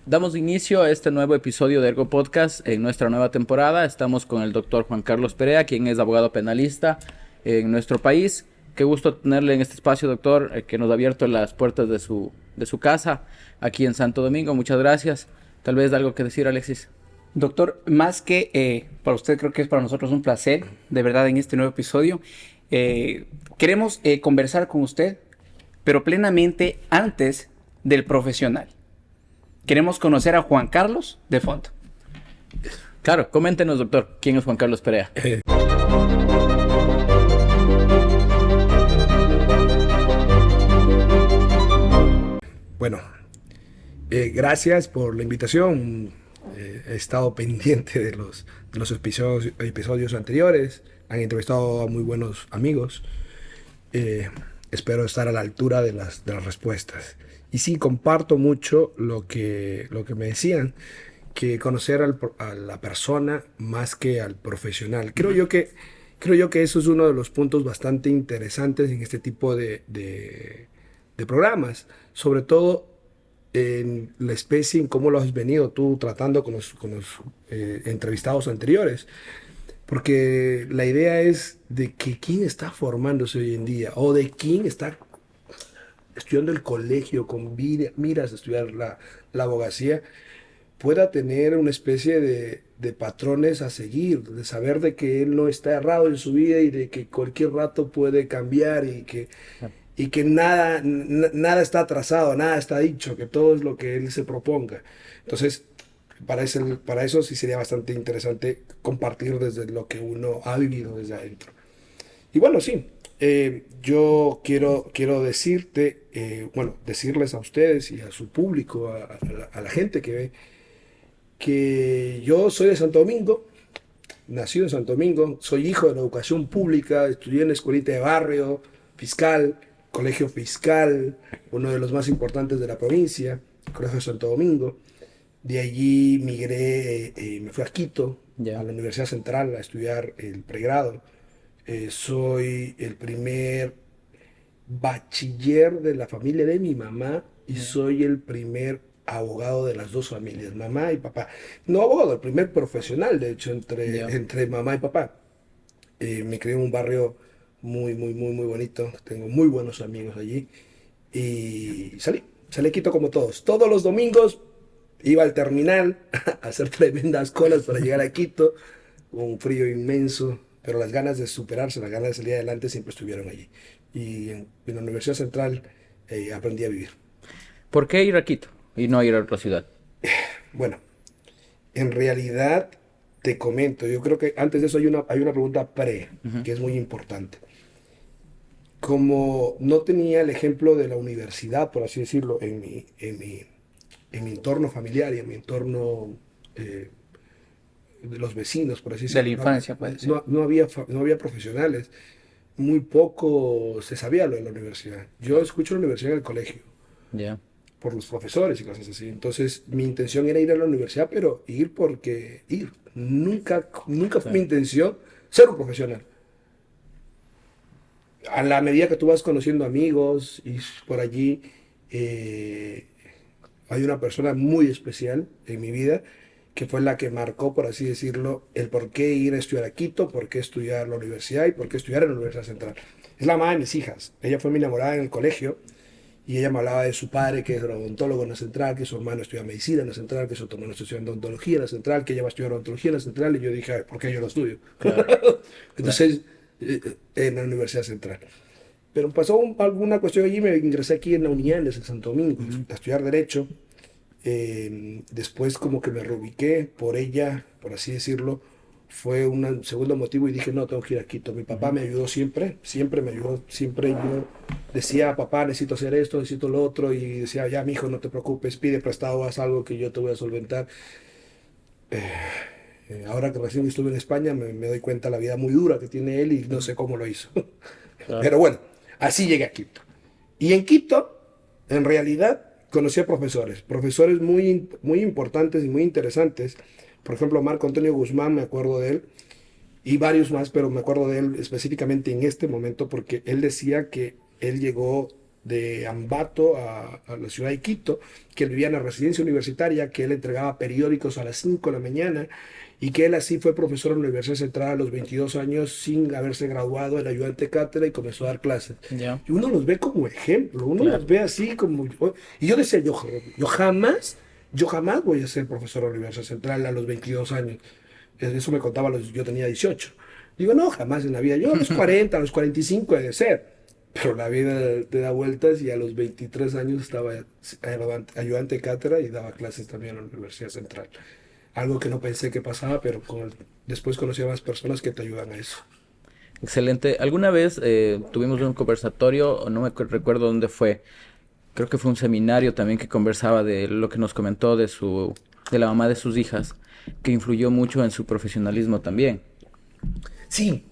Damos inicio a este nuevo episodio de Ergo Podcast en nuestra nueva temporada. Estamos con el doctor Juan Carlos Perea, quien es abogado penalista en nuestro país. Qué gusto tenerle en este espacio, doctor, que nos ha abierto las puertas de su casa aquí en Santo Domingo. Muchas gracias. Tal vez algo que decir, Alexis. Doctor, más que para usted, creo que es para nosotros un placer, de verdad, en este nuevo episodio. Queremos conversar con usted, pero plenamente antes del profesional. Queremos conocer a Juan Carlos de fondo. Claro, coméntenos, doctor, ¿quién es Juan Carlos Perea? Bueno, gracias por la invitación. He estado pendiente de los episodios anteriores. Han entrevistado a muy buenos amigos. Espero estar a la altura de las respuestas. Y sí, comparto mucho lo que me decían, que conocer a la persona más que al profesional. Creo yo que eso es uno de los puntos bastante interesantes en este tipo de programas. Sobre todo en la especie, en cómo lo has venido tú tratando con los entrevistados anteriores. Porque la idea es de que quién está formándose hoy en día o de quién está estudiando el colegio con miras a estudiar la abogacía, pueda tener una especie de patrones a seguir, de saber de que él no está errado en su vida y de que cualquier rato puede cambiar y que nada está atrasado, nada está dicho, que todo es lo que él se proponga. Entonces, para eso sí sería bastante interesante compartir desde lo que uno ha vivido desde adentro. Y bueno, sí, yo quiero decirles a ustedes y a su público, a la gente que ve, que yo soy de Santo Domingo, nacido en Santo Domingo, soy hijo de la educación pública, estudié en la escuelita de barrio, fiscal, colegio fiscal, uno de los más importantes de la provincia, el Colegio de Santo Domingo. De allí migré, me fui a Quito, Ya. a la Universidad Central, a estudiar el pregrado. Soy el primer bachiller de la familia de mi mamá y soy el primer abogado de las dos familias, mamá y papá. No abogado, el primer profesional, de hecho, Ya. entre mamá y papá. Me crié en un barrio muy bonito, tengo muy buenos amigos allí y salí a Quito como todos. Todos los domingos iba al terminal a hacer tremendas colas para llegar a Quito, un frío inmenso, pero las ganas de superarse, las ganas de salir adelante siempre estuvieron allí. Y en la Universidad Central aprendí a vivir. ¿Por qué ir a Quito y no ir a otra ciudad? Bueno, en realidad te comento, yo creo que antes de eso hay una pregunta que es muy importante. Como no tenía el ejemplo de la universidad, por así decirlo, en mi entorno familiar y en mi entorno de los vecinos, por así De la decirlo, infancia, puede ser. no había profesionales, muy poco se sabía lo de la universidad. Yo escucho la universidad en el colegio, Ya. por los profesores y cosas así. Entonces, mi intención era ir a la universidad, pero ir porque ir. Nunca fue mi intención ser un profesional. A la medida que tú vas conociendo amigos y por allí, hay una persona muy especial en mi vida que fue la que marcó, por así decirlo, el por qué ir a estudiar a Quito, por qué estudiar la universidad y por qué estudiar en la Universidad Central. Es la mamá de mis hijas. Ella fue mi enamorada en el colegio y ella me hablaba de su padre, que era odontólogo en la Central, que su hermano estudia medicina en la Central, que su otro hermano está estudiando odontología en la Central, que ella va a estudiar odontología en la Central, y yo dije, "Ay, ¿por qué yo lo estudio?" Claro. Entonces, en la Universidad Central. Pero pasó alguna cuestión allí, me ingresé aquí en la Unidades en Santo Domingo, a estudiar Derecho. Después como que me reubiqué por ella, por así decirlo, fue un segundo motivo y dije, no, tengo que ir a Quito. Mi papá me ayudó siempre me ayudó, siempre yo decía, papá, necesito hacer esto, necesito lo otro, y decía, ya, mi hijo, no te preocupes, pide prestado, haz algo que yo te voy a solventar. Ahora que recién estuve en España, me doy cuenta la vida muy dura que tiene él y no sé cómo lo hizo. Claro. Pero bueno, así llegué a Quito. Y en Quito, en realidad, conocí a profesores muy importantes y muy interesantes. Por ejemplo, Marco Antonio Guzmán, me acuerdo de él, y varios más, pero me acuerdo de él específicamente en este momento porque él decía que él llegó de Ambato a la ciudad de Quito, que él vivía en la residencia universitaria, que él entregaba periódicos a las 5 de la mañana y que él así fue profesor en la Universidad Central a los 22 años sin haberse graduado en ayudante de cátedra y comenzó a dar clases. Ya. Y uno los ve como ejemplo, uno Claro. los ve así como... Y yo decía, yo jamás voy a ser profesor de la Universidad Central a los 22 años. Eso me contaba, yo tenía 18. Digo, no, jamás en la vida. Yo a los 40, a los 45 he de ser. Pero la vida te da vueltas y a los 23 años estaba ayudante de cátedra y daba clases también en la Universidad Central. Algo que no pensé que pasaba, pero después conocí a más personas que te ayudan a eso. Excelente. Alguna vez tuvimos un conversatorio, no me recuerdo dónde fue. Creo que fue un seminario también que conversaba de lo que nos comentó de la mamá de sus hijas, que influyó mucho en su profesionalismo también. Sí,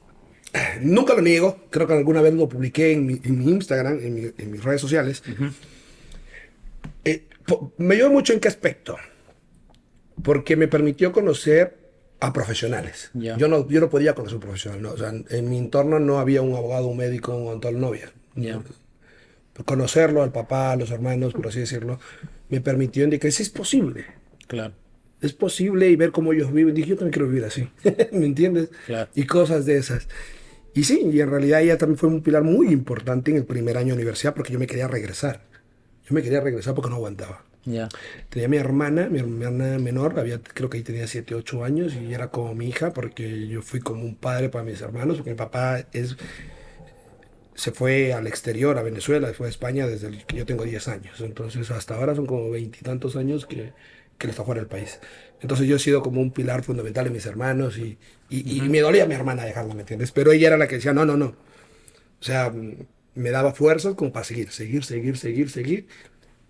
nunca lo niego. Creo que alguna vez lo publiqué en mi Instagram, en mis redes sociales. Me ayudó mucho en qué aspecto. Porque me permitió conocer a profesionales. Ya. Yo no podía conocer a un profesional. ¿No? O sea, en mi entorno no había un abogado, un médico, un odontólogo, no había. Ya. Conocerlo, al papá, a los hermanos, por así decirlo, me permitió indicar si es posible. Claro. Es posible y ver cómo ellos viven. Dije, yo también quiero vivir así. ¿Me entiendes? Claro. Y cosas de esas. Y sí, y en realidad ella también fue un pilar muy importante en el primer año de universidad porque yo me quería regresar. Yo me quería regresar porque no aguantaba. Ya. Tenía mi hermana menor, creo que ahí tenía 7, 8 años y era como mi hija porque yo fui como un padre para mis hermanos, porque mi papá se fue al exterior, a Venezuela, fue a España desde que yo tengo 10 años. Entonces hasta ahora son como 20 y tantos años que él está fuera del país. Entonces yo he sido como un pilar fundamental en mis hermanos y me dolía a mi hermana dejarla, ¿me entiendes? Pero ella era la que decía, no. O sea, me daba fuerzas como para seguir.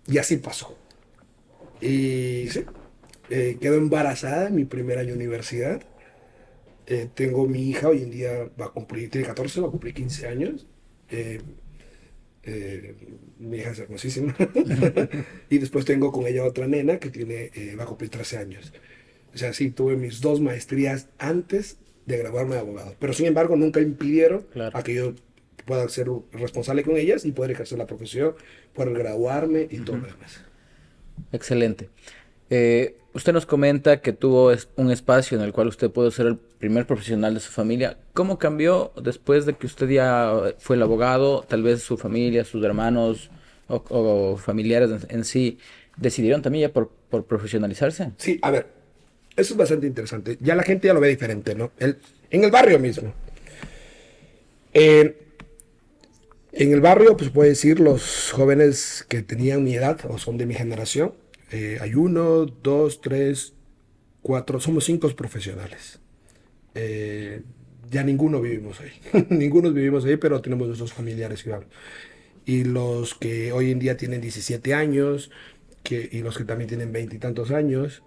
Y así pasó. Y sí, quedó embarazada en mi primer año de universidad. Tengo mi hija, hoy en día tiene 14, va a cumplir 15 años. Mi hija es hermosísima. Y después tengo con ella otra nena que va a cumplir 13 años. O sea, sí, tuve mis 2 maestrías antes de graduarme de abogado. Pero sin embargo, nunca impidieron Claro. a que yo pueda ser responsable con ellas y poder ejercer la profesión, poder graduarme y todo lo demás. Excelente. Usted nos comenta que tuvo un espacio en el cual usted pudo ser el primer profesional de su familia. ¿Cómo cambió después de que usted ya fue el abogado? Tal vez su familia, sus hermanos o familiares en sí decidieron también ya por profesionalizarse. Sí, a ver, eso es bastante interesante. Ya la gente ya lo ve diferente, ¿no? En el barrio mismo. En el barrio, pues puedo decir, los jóvenes que tenían mi edad o son de mi generación, hay 1, 2, 3, 4, somos 5 profesionales. Ya ninguno vivimos ahí. Ninguno vivimos ahí, pero tenemos nuestros familiares que hablan. Y los que hoy en día tienen 17 años, y los que también tienen 20 y tantos años,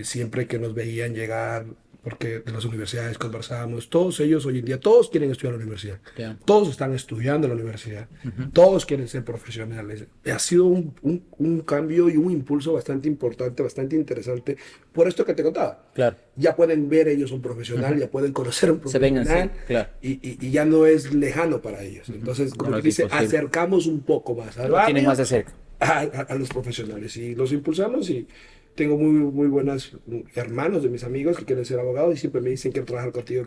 siempre que nos veían llegar, porque de las universidades conversábamos, todos ellos hoy en día, todos quieren estudiar en la universidad. Ya. Todos están estudiando en la universidad. Todos quieren ser profesionales. Ha sido un cambio y un impulso bastante importante, bastante interesante, por esto que te contaba. Claro. Ya pueden ver ellos un profesional, ya pueden conocer a un Se ven así, profesional, claro. y ya no es lejano para ellos. Entonces, como Claro, que dice, imposible. acercamos un poco más al Lo tienen barrio, más de cerca. a los profesionales y los impulsamos y tengo muy buenos hermanos de mis amigos que quieren ser abogados y siempre me dicen quiero trabajar contigo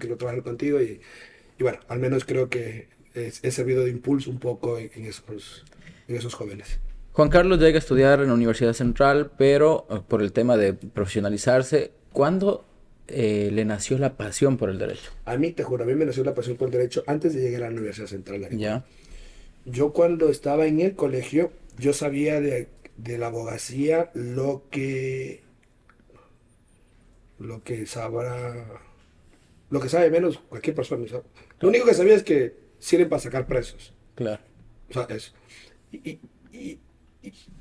y bueno, al menos creo que he servido de impulso un poco en esos jóvenes. Juan Carlos llega a estudiar en la Universidad Central, pero por el tema de profesionalizarse, ¿cuándo le nació la pasión por el derecho? A mí, te juro, a mí me nació la pasión por el derecho antes de llegar a la Universidad Central. Ya. Yo cuando estaba en el colegio, yo sabía de la abogacía lo que sabe menos cualquier persona. ¿Sabes? Lo único que sabía es que sirven para sacar presos. Claro. O sea, eso. Y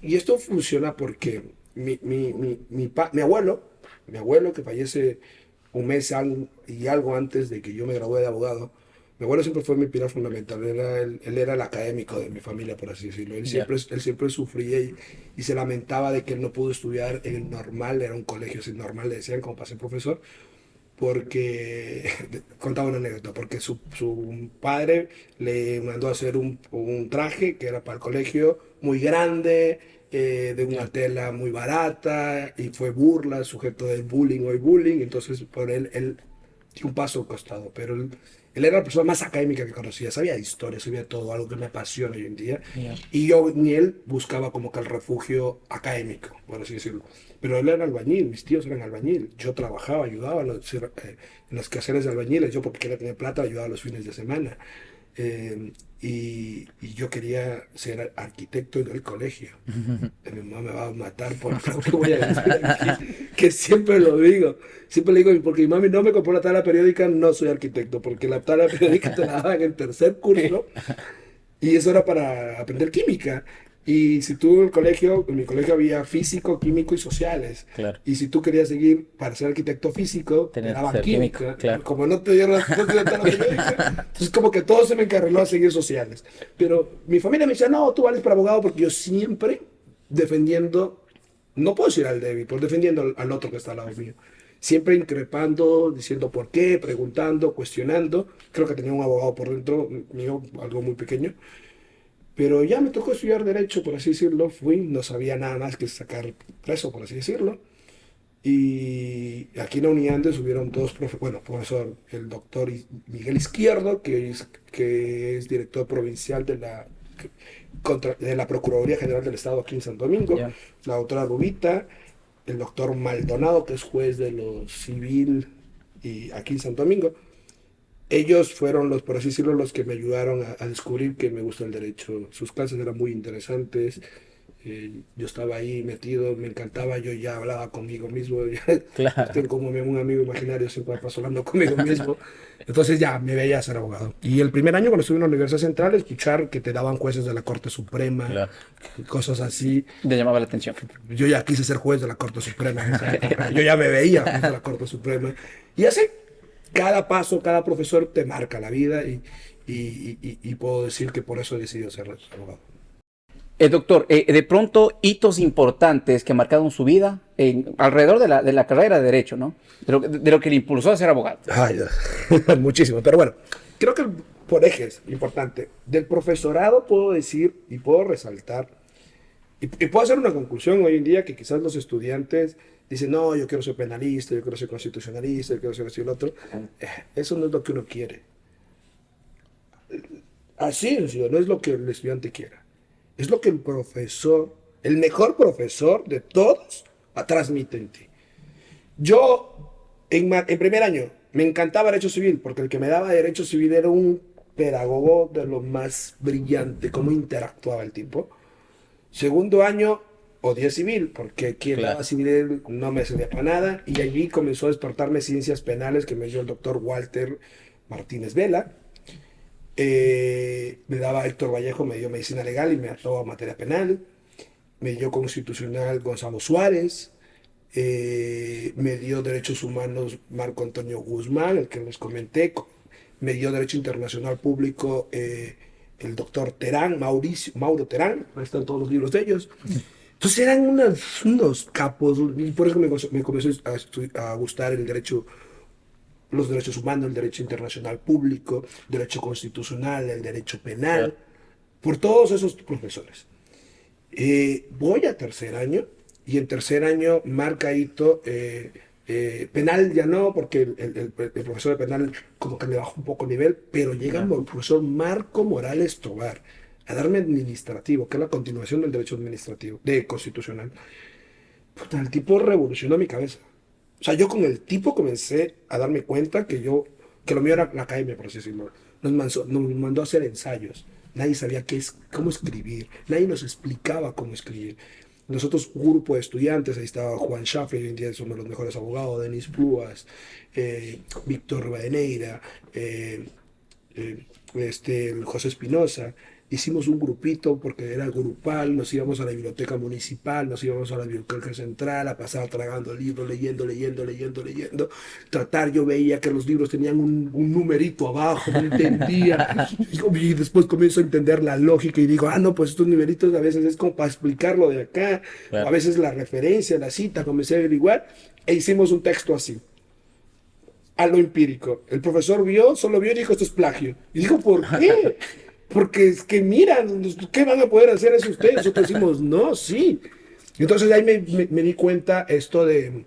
esto funciona porque mi abuelo que fallece un mes y algo antes de que yo me gradué de abogado, mi abuelo siempre fue mi pilar fundamental. Él era el académico de mi familia, por así decirlo. Él siempre sufría y se lamentaba de que él no pudo estudiar en el normal, era un colegio sin normal, le decían como para ser profesor, porque contaba una anécdota, porque su padre le mandó a hacer un traje que era para el colegio muy grande, de una tela muy barata, y fue burla, sujeto del bullying, hoy bullying, entonces por él dio un paso al costado, pero él era la persona más académica que conocía, sabía de historia, sabía todo, algo que me apasiona hoy en día, Ya. y yo ni él buscaba como que el refugio académico, por así decirlo. Pero él era albañil, mis tíos eran albañil, yo trabajaba, ayudaba en los quehaceres de albañiles, yo porque quería tener plata ayudaba los fines de semana. Y yo quería ser arquitecto en el colegio. Mi mamá me va a matar por lo que voy a decir aquí, que siempre lo digo. Siempre le digo, porque mi mami no me compró la tabla periódica, no soy arquitecto, porque la tabla periódica te la daban en el tercer curso y eso era para aprender química. Y si tú en mi colegio había físico, químico y sociales. Claro. Y si tú querías seguir para ser arquitecto físico, te Tenías que daban ser química. químico, claro. Como no te dieron no te dieron tabla periódica, entonces como que todo se me encarriló a seguir sociales. Pero mi familia me decía, no, tú vales para abogado, porque yo siempre defendiendo, no puedo decir al débil, pero defendiendo al otro que está al lado mío. Siempre increpando, diciendo por qué, preguntando, cuestionando. Creo que tenía un abogado por dentro mío, algo muy pequeño. Pero ya me tocó estudiar Derecho, por así decirlo. Fui, no sabía nada más que sacar preso, por así decirlo. Y aquí en la Uniandes hubieron dos profesores, bueno, profesor, el doctor Miguel Izquierdo, que es director provincial de la Procuraduría General del Estado aquí en Santo Domingo, Ya. la doctora Rubita, el doctor Maldonado, que es juez de lo civil y aquí en Santo Domingo. Ellos fueron los, por así decirlo, los que me ayudaron a descubrir que me gusta el derecho. Sus clases eran muy interesantes. Yo estaba ahí metido, me encantaba, yo ya hablaba conmigo mismo. Claro. Tengo como un amigo imaginario, siempre paso hablando conmigo mismo. Entonces ya me veía ser abogado. Y el primer año cuando estuve en la Universidad Central, escuchar que te daban jueces de la Corte Suprema, Claro. cosas así. Le llamaba la atención. Yo ya quise ser juez de la Corte Suprema en esa época. Yo ya me veía juez de la Corte Suprema. Y así, cada paso, cada profesor te marca la vida y puedo decir que por eso he decidido ser abogado. Doctor, de pronto hitos importantes que marcaron su vida alrededor de la carrera de Derecho, ¿no? De lo que le impulsó a ser abogado. Ay, muchísimo. Pero bueno, creo que por ejes, importante, del profesorado puedo decir y puedo resaltar, y puedo hacer una conclusión hoy en día que quizás los estudiantes dicen, no, yo quiero ser penalista, yo quiero ser constitucionalista, yo quiero ser esto y lo otro. Eso no es lo que uno quiere. Así no es lo que el estudiante quiera. Es lo que el profesor, el mejor profesor de todos, transmite en ti. Yo, en primer año, me encantaba Derecho Civil, porque el que me daba Derecho Civil era un pedagogo de lo más brillante, cómo interactuaba el tipo. Segundo año, odié Civil, porque quien daba Civil no me servía para nada, y allí comenzó a despertarme ciencias penales que me dio el doctor Walter Martínez Vela. Me daba Héctor Vallejo, me dio medicina legal y me ató a materia penal. Me dio constitucional Gonzalo Suárez. Me dio derechos humanos Marco Antonio Guzmán, el que les comenté. Me dio derecho internacional público el doctor Terán, Mauro Terán. Ahí están todos los libros de ellos. Entonces eran unos capos, y por eso me comenzó a gustar el derecho, los derechos humanos, el derecho internacional público, derecho constitucional, el derecho penal, por todos esos profesores. Voy a tercer año, y en tercer año marca hito, penal ya no, porque el profesor de penal como que me bajó un poco el nivel, pero llega el profesor Marco Morales Tobar a darme administrativo, que es la continuación del derecho administrativo, de constitucional. Puta, el tipo revolucionó mi cabeza. O sea, yo con el tipo comencé a darme cuenta que lo mío era la academia, por así decirlo. Nos mandó a hacer ensayos. Nadie sabía cómo escribir. Nadie nos explicaba cómo escribir. Nosotros, un grupo de estudiantes, ahí estaba Juan Schaffer, hoy en día somos los mejores abogados, Denis Pluas, Víctor Rivadeneira, José Espinosa. Hicimos un grupito porque era grupal, nos íbamos a la biblioteca municipal, nos íbamos a la biblioteca central a pasar tragando libros, leyendo. Yo veía que los libros tenían un numerito abajo, no entendía. Y después comienzo a entender la lógica y digo, no, pues estos numeritos a veces es como para explicarlo de acá, Claro. a veces la referencia, la cita, comencé a averiguar e hicimos un texto así. a lo empírico. El profesor solo vio y dijo, esto es plagio. Y dijo, ¿por qué? Porque es que miran, ¿qué van a poder hacer eso ustedes? Nosotros decimos, no, sí. Y entonces ahí me di cuenta esto de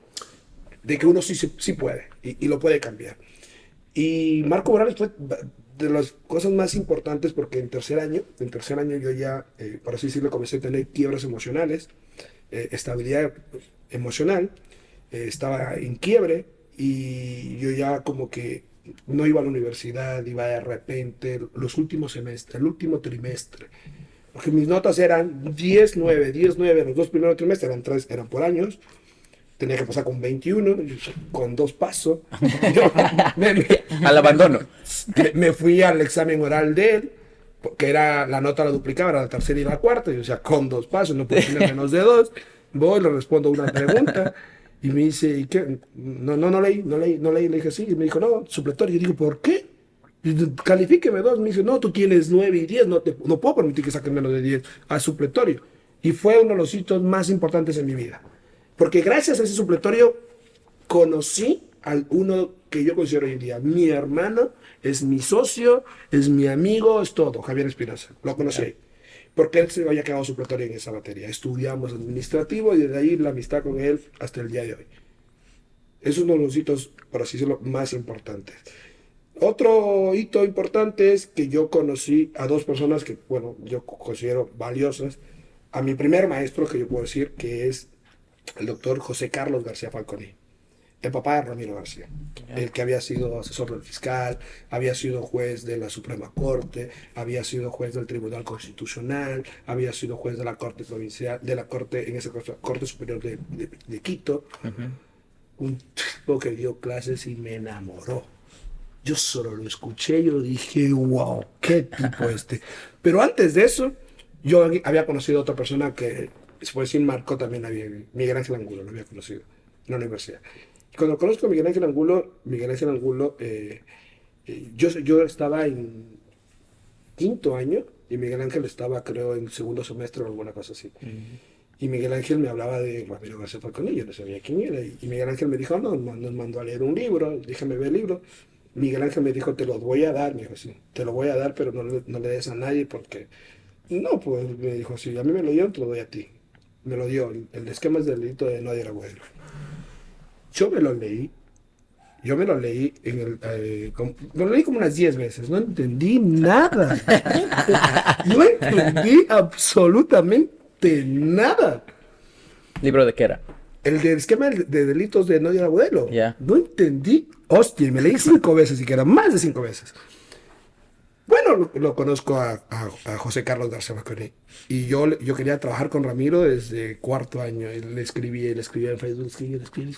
que uno sí puede y lo puede cambiar. Y Marco Morales fue de las cosas más importantes porque en tercer año yo ya, por así decirlo, comencé a tener quiebres emocionales, estabilidad emocional, estaba en quiebre y yo ya como que no iba a la universidad, iba de repente los últimos semestres, el último trimestre, porque mis notas eran 10-9, 10-9, los dos primeros trimestres eran por años. Tenía que pasar con 21, con 2 pasos. Al abandono. Me fui al examen oral de él, que era la nota la duplicaba, era la tercera y la cuarta, y o sea, con 2 pasos, no puedo tener menos de 2. Voy, le respondo una pregunta, y me dice, ¿y qué? No leí. Le dije, sí, y me dijo, no, supletorio. Y digo, ¿por qué? Califíqueme 2. Me dice, no, tú tienes 9 y 10, no puedo permitir que saquen menos de 10 a supletorio. Y fue uno de los hitos más importantes en mi vida. Porque gracias a ese supletorio conocí al uno que yo considero hoy en día mi hermano, es mi socio, es mi amigo, es todo, Javier Espinosa. Lo conocí ahí. Porque él se había quedado supletorio en esa materia. Estudiamos administrativo y desde ahí la amistad con él hasta el día de hoy. Es uno de los hitos, por así decirlo, más importantes. Otro hito importante es que yo conocí a 2 personas que, bueno, yo considero valiosas. A mi primer maestro, que yo puedo decir, que es el doctor José Carlos García Falconi, el papá de Ramiro García, el que había sido asesor del fiscal, había sido juez de la Suprema Corte, había sido juez del Tribunal Constitucional, había sido juez de la Corte Provincial, de la Corte, en ese caso, Corte Superior de Quito. Un tipo que dio clases y me enamoró. Yo solo lo escuché, yo dije, wow, qué tipo este. Pero antes de eso, yo había conocido a otra persona que, se puede decir, marcó también a Miguel Ángel Angulo, lo había conocido en la universidad. Y cuando conozco a Miguel Ángel Angulo, yo estaba en 5º año y Miguel Ángel estaba, creo, en 2º semestre o alguna cosa así. Y Miguel Ángel me hablaba de Ramiro García Falconi, yo no sabía quién era. Y Miguel Ángel me dijo, no, nos mandó a leer un libro, déjame ver el libro. Miguel Ángel me dijo, te lo voy a dar. Me dijo, sí, te lo voy a dar, pero no le des a nadie porque... No, pues me dijo, sí, a mí me lo dio, te lo doy a ti. Me lo dio, el esquema es del delito de Nadia Abuelo. Yo me lo leí me lo leí como unas 10 veces, no entendí nada. No entendí absolutamente nada. ¿Libro de qué era? El del esquema de delitos de Nadia Abuelo. Ya. No entendí. Hostia, me leí 5 veces, y que eran más de 5 veces. Bueno, lo conozco a José Carlos García Falconi. Y yo quería trabajar con Ramiro desde 4º año. Le escribía en Facebook, le escribía.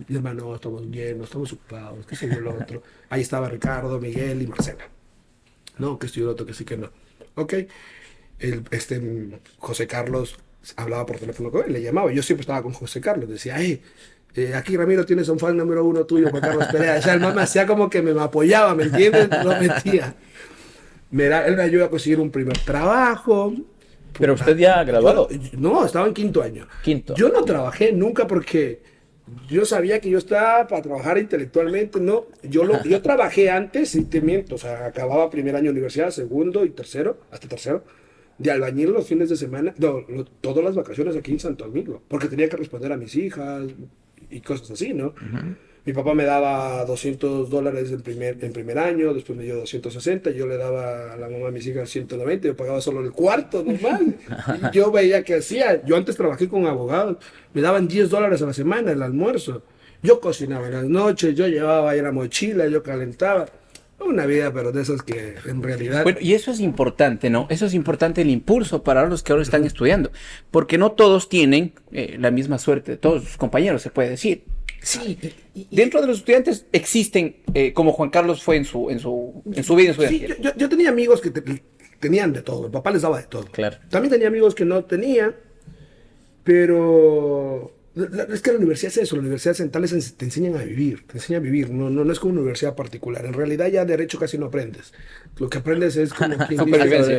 Mi hermano, estamos llenos, estamos ocupados, qué sé yo, lo otro. Ahí estaba Ricardo, Miguel y Marcela. No, que estoy el otro, que sí, que no. Ok. José Carlos hablaba por teléfono con él, le llamaba. Yo siempre estaba con José Carlos. Decía, aquí Ramiro tienes un fan número 1 tuyo, Juan Carlos Perea. O sea, el mamá hacía como que me apoyaba, ¿me entiendes? Lo metía. Él me ayudó a conseguir un primer trabajo. Pero usted ya graduado. No, estaba en 5º año. Quinto. Yo no trabajé nunca porque yo sabía que yo estaba para trabajar intelectualmente. No, yo trabajé antes, y te miento, o sea, acababa primer año de universidad, 2º y 3º, hasta 3º, de albañil los fines de semana, todas las vacaciones aquí en Santo Domingo, porque tenía que responder a mis hijas y cosas así, ¿no? Mi papá me daba $200 en primer año, después me dio 260, yo le daba a la mamá de mis hijas 190, yo pagaba solo el cuarto nomás. Y yo veía que hacía, yo antes trabajé con abogados, me daban $10 a la semana el almuerzo. Yo cocinaba en las noches, yo llevaba ahí la mochila, yo calentaba. Una vida, pero de esas que en realidad... Bueno, y eso es importante, ¿no? Eso es importante, el impulso para los que ahora están estudiando, porque no todos tienen la misma suerte, todos sus compañeros, se puede decir. Sí. Dentro de los estudiantes existen, como Juan Carlos fue en su vida estudiantil. Sí, yo tenía amigos que tenían de todo, el papá les daba de todo. Claro. También tenía amigos que no tenían, pero... Es que la universidad es eso, la universidad central te enseñan a vivir, no es como una universidad particular. En realidad ya derecho casi no aprendes. Lo que aprendes es como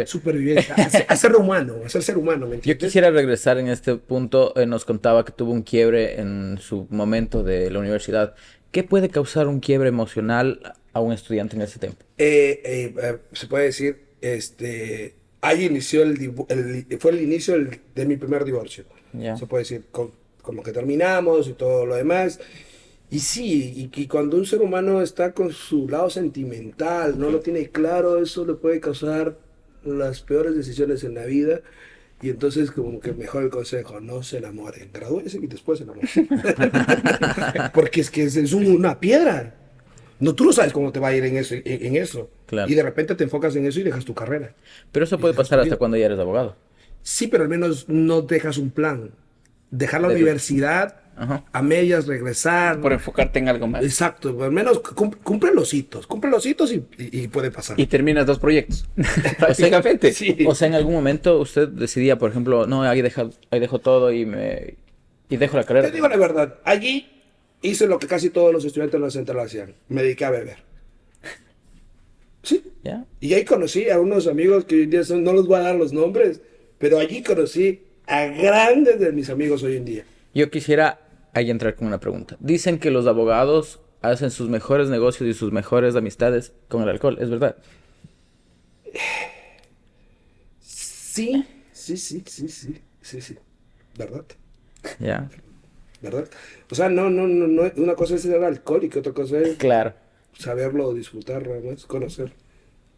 supervivencia, a ser humano, ¿me entiendes? Yo quisiera regresar en este punto. Nos contaba que tuvo un quiebre en su momento de la universidad ¿Qué puede causar un quiebre emocional a un estudiante en ese tiempo? Se puede decir, ahí inició fue el inicio de mi primer divorcio. Ya. Se puede decir, como que terminamos y todo lo demás. Y sí, y cuando un ser humano está con su lado sentimental, no lo tiene claro, eso le puede causar las peores decisiones en la vida. Y entonces como que mejor el consejo, no se enamoren, gradúense y después se enamoren. Porque es que es una piedra. No, tú no sabes cómo te va a ir en eso. Claro. Y de repente te enfocas en eso y dejas tu carrera. Pero eso puede dejas pasar tu hasta vida. cuando ya eres abogado. Sí, pero al menos no dejas un plan. Dejar la De- universidad Ajá. a medias, regresar. Por enfocarte en algo más. Exacto, al menos cumple los hitos y puede pasar. Y terminas 2 proyectos. Prácticamente. Sí. O sea, en algún momento usted decidía, por ejemplo, no, ahí dejo todo y dejo la carrera. Te digo la verdad, allí hice lo que casi todos los estudiantes de la central hacían. Me dediqué a beber. Sí. ¿Ya? Y ahí conocí a unos amigos que hoy en día no los voy a dar los nombres, pero allí conocí a grandes de mis amigos hoy en día. Yo quisiera ahí entrar con una pregunta. Dicen que los abogados hacen sus mejores negocios y sus mejores amistades con el alcohol, ¿es verdad? Sí. ¿Verdad? Ya, ¿Verdad? O sea, no, una cosa es ser alcohólico, otra cosa es claro. saberlo disfrutar, nada más, conocer.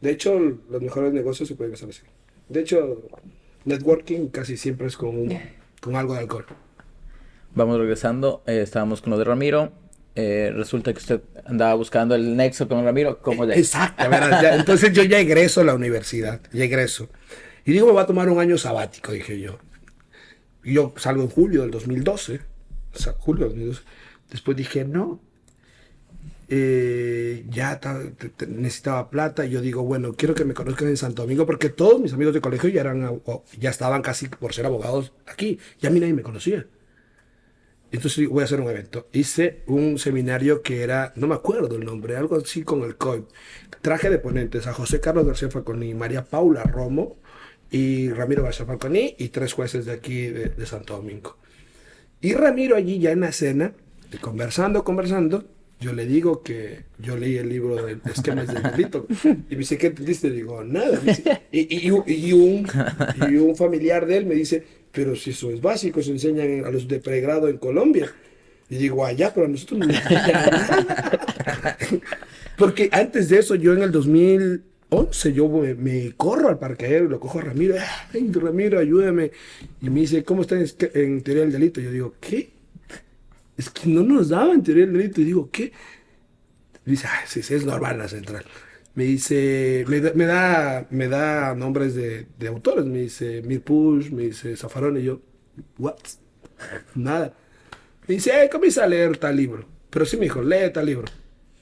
De hecho, los mejores negocios se pueden hacer así. De hecho, networking casi siempre es con algo de alcohol. Vamos regresando. Estábamos con lo de Ramiro. Resulta que usted andaba buscando el nexo con Ramiro. ¿Cómo ya? Exacto, ¿verdad? Entonces yo ya egreso a la universidad, ya egreso. Y digo, me voy a tomar un año sabático, dije yo. Y yo salgo en julio del 2012. Julio del 2012. Después dije, no. Necesitaba plata. Y yo digo, bueno, quiero que me conozcan en Santo Domingo, porque todos mis amigos de colegio ya estaban casi por ser abogados aquí. Ya a mí nadie me conocía. Entonces digo, voy a hacer un evento. Hice un seminario que era, no me acuerdo el nombre, algo así con el COIP. Traje de ponentes a José Carlos García Falconi, María Paula Romo y Ramiro García Falconi y 3 jueces de aquí de Santo Domingo. Y Ramiro allí ya en la cena, conversando, yo le digo que yo leí el libro de esquemas del delito. Y me dice, ¿qué entendiste? Digo, nada. Me dice, y un familiar de él me dice, pero si eso es básico, se enseñan a los de pregrado en Colombia. Y digo, allá, pero a nosotros no nos enseñan nada. Porque antes de eso, yo en el 2011, yo me corro al parqueadero y lo cojo a Ramiro. Ay, Ramiro, ayúdame. Y me dice, ¿cómo está en teoría del delito? Yo digo, ¿qué? Es que no nos daban teoría del delito. Y digo, ¿qué? Me dice, sí, es normal la central. Me dice, me da nombres de autores. Me dice Mirpush, me dice Zaffarón. Y yo, ¿what? Nada. Me dice, comienza a leer tal libro. Pero sí me dijo, lee tal libro.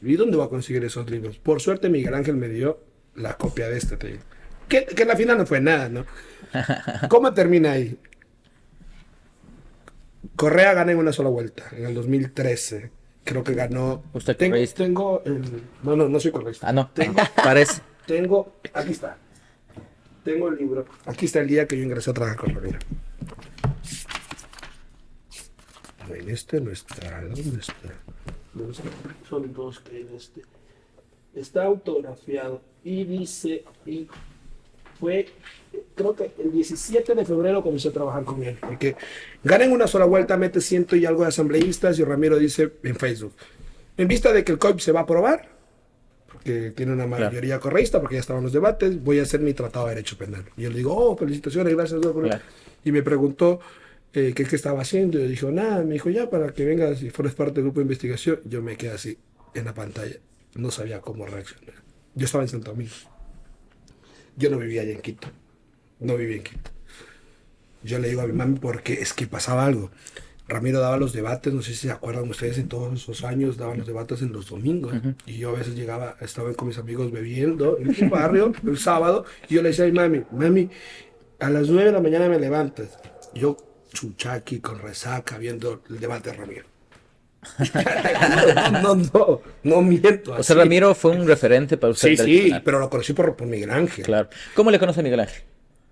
¿Y dónde voy a conseguir esos libros? Por suerte Miguel Ángel me dio la copia de este, te digo. Que en la final no fue nada, ¿no? ¿Cómo termina ahí? Correa gana en una sola vuelta, en el 2013. Creo que ganó. ¿Usted tengo, correísta? tengo el... No soy correísta. Ah, no. Tengo, Parece. aquí está. Tengo el libro. Aquí está el día que yo ingresé a trabajar con Ramiro. No, en este no está. ¿Dónde está? No está. Son 2 que hay en este. Está autografiado y dice, y fue, creo que el 17 de febrero comencé a trabajar con él, porque gana en una sola vuelta, mete 100 y algo de asambleístas y Ramiro dice en Facebook, en vista de que el COIP se va a aprobar, porque tiene una mayoría correísta, porque ya estaban los debates, voy a hacer mi tratado de derecho penal. Y yo le digo, oh, felicitaciones, gracias. Claro. Y me preguntó qué estaba haciendo, y yo dijo, nada, me dijo, ya, para que vengas y fueres parte del grupo de investigación. Yo me quedé así, en la pantalla, no sabía cómo reaccionar. Yo estaba en Santo Domingo. Yo no vivía allá en Quito. No vivía en Quito. Yo le digo a mi mami porque es que pasaba algo. Ramiro daba los debates, no sé si se acuerdan ustedes, en todos esos años daban los debates en los domingos. Y yo a veces estaba con mis amigos bebiendo en el barrio el sábado. Y yo le decía a mi mami, a las 9 de la mañana me levantas. Yo chuchaqui con resaca viendo el debate de Ramiro. No miento. O Así. sea, Ramiro fue un referente para usted. Sí, del sí, penal. pero lo conocí por Miguel Ángel. Claro. ¿Cómo le conoce a Miguel Ángel?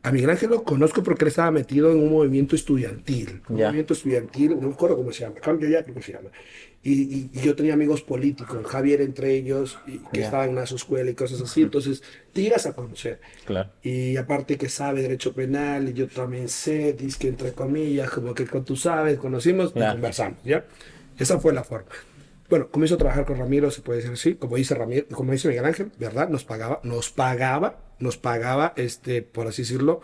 A Miguel Ángel lo conozco porque él estaba metido en un movimiento estudiantil. Un Ya. movimiento estudiantil, no me acuerdo cómo se llama, cambio ya, creo que se llama. Y yo tenía amigos políticos, Javier entre ellos, que Ya. estaban en su escuela y cosas así. Entonces, te llegas a conocer. Claro. Y aparte que sabe derecho penal, y yo también sé, dice que entre comillas, como que tú sabes, conocimos y Claro. conversamos, ¿ya? Esa fue la forma. Bueno, comienzo a trabajar con Ramiro, se puede decir así, como dice Ramiro, como dice Miguel Ángel, ¿verdad? Nos pagaba, por así decirlo,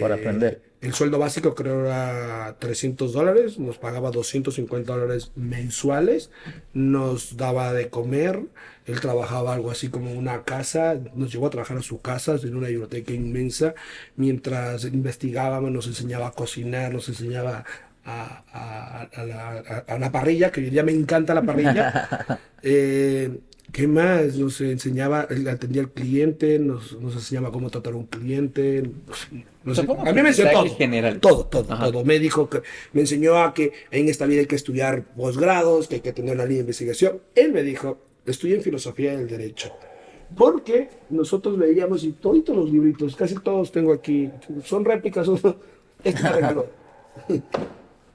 Por aprender. el sueldo básico creo era $300, nos pagaba $250 mensuales, nos daba de comer, él trabajaba algo así como una casa, nos llevó a trabajar a su casa, en una biblioteca inmensa, mientras investigábamos, nos enseñaba a cocinar, nos enseñaba a la parrilla, que hoy día me encanta la parrilla. ¿Qué más? Nos enseñaba, él atendía al cliente, nos enseñaba cómo tratar a un cliente. sea, fue un A mí me enseñó aprendizaje todo, general. todo. Me dijo que me enseñó a que en esta vida hay que estudiar posgrados, que hay que tener una línea de investigación. Él me dijo, estudié en filosofía del derecho. Porque nosotros veíamos y todos los libritos, casi todos tengo aquí, son réplicas, este me regaló.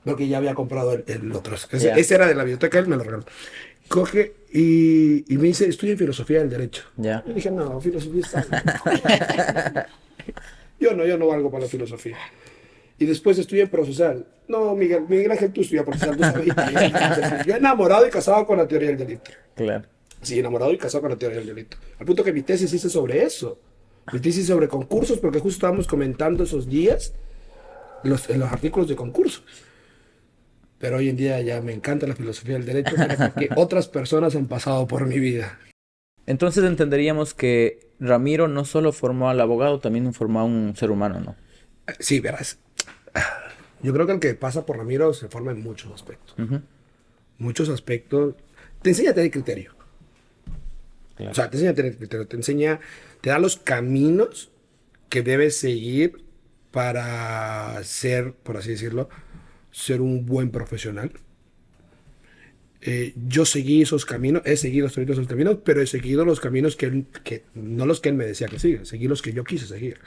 Porque ya había comprado el otro. Ya. Ese era de la biblioteca, él me lo regaló. Coge y me dice, estudia en filosofía del derecho. Ya. Yo dije, no, filosofía está... yo no valgo para la filosofía. Y después estudié en procesal. No, Miguel Ángel, tú estudias procesal, tú sabes. Yo enamorado y casado con la teoría del delito. Claro. Sí, enamorado y casado con la teoría del delito. Al punto que mi tesis hice sobre eso. Mi tesis sobre concursos, porque justo estábamos comentando esos días en los artículos de concursos. Pero hoy en día ya me encanta la filosofía del derecho, porque otras personas han pasado por mi vida. Entonces entenderíamos que Ramiro no solo formó al abogado, también formó a un ser humano, ¿no? Sí, verás. Yo creo que el que pasa por Ramiro se forma en muchos aspectos. Ujú. Muchos aspectos. Te enseña a tener criterio. Claro. O sea, te enseña a tener criterio. Te da los caminos que debes seguir para ser, por así decirlo, ser un buen profesional. Yo seguí esos caminos, he seguido todos esos caminos, pero he seguido los caminos no los que él me decía que siga, seguí los que yo quise seguir.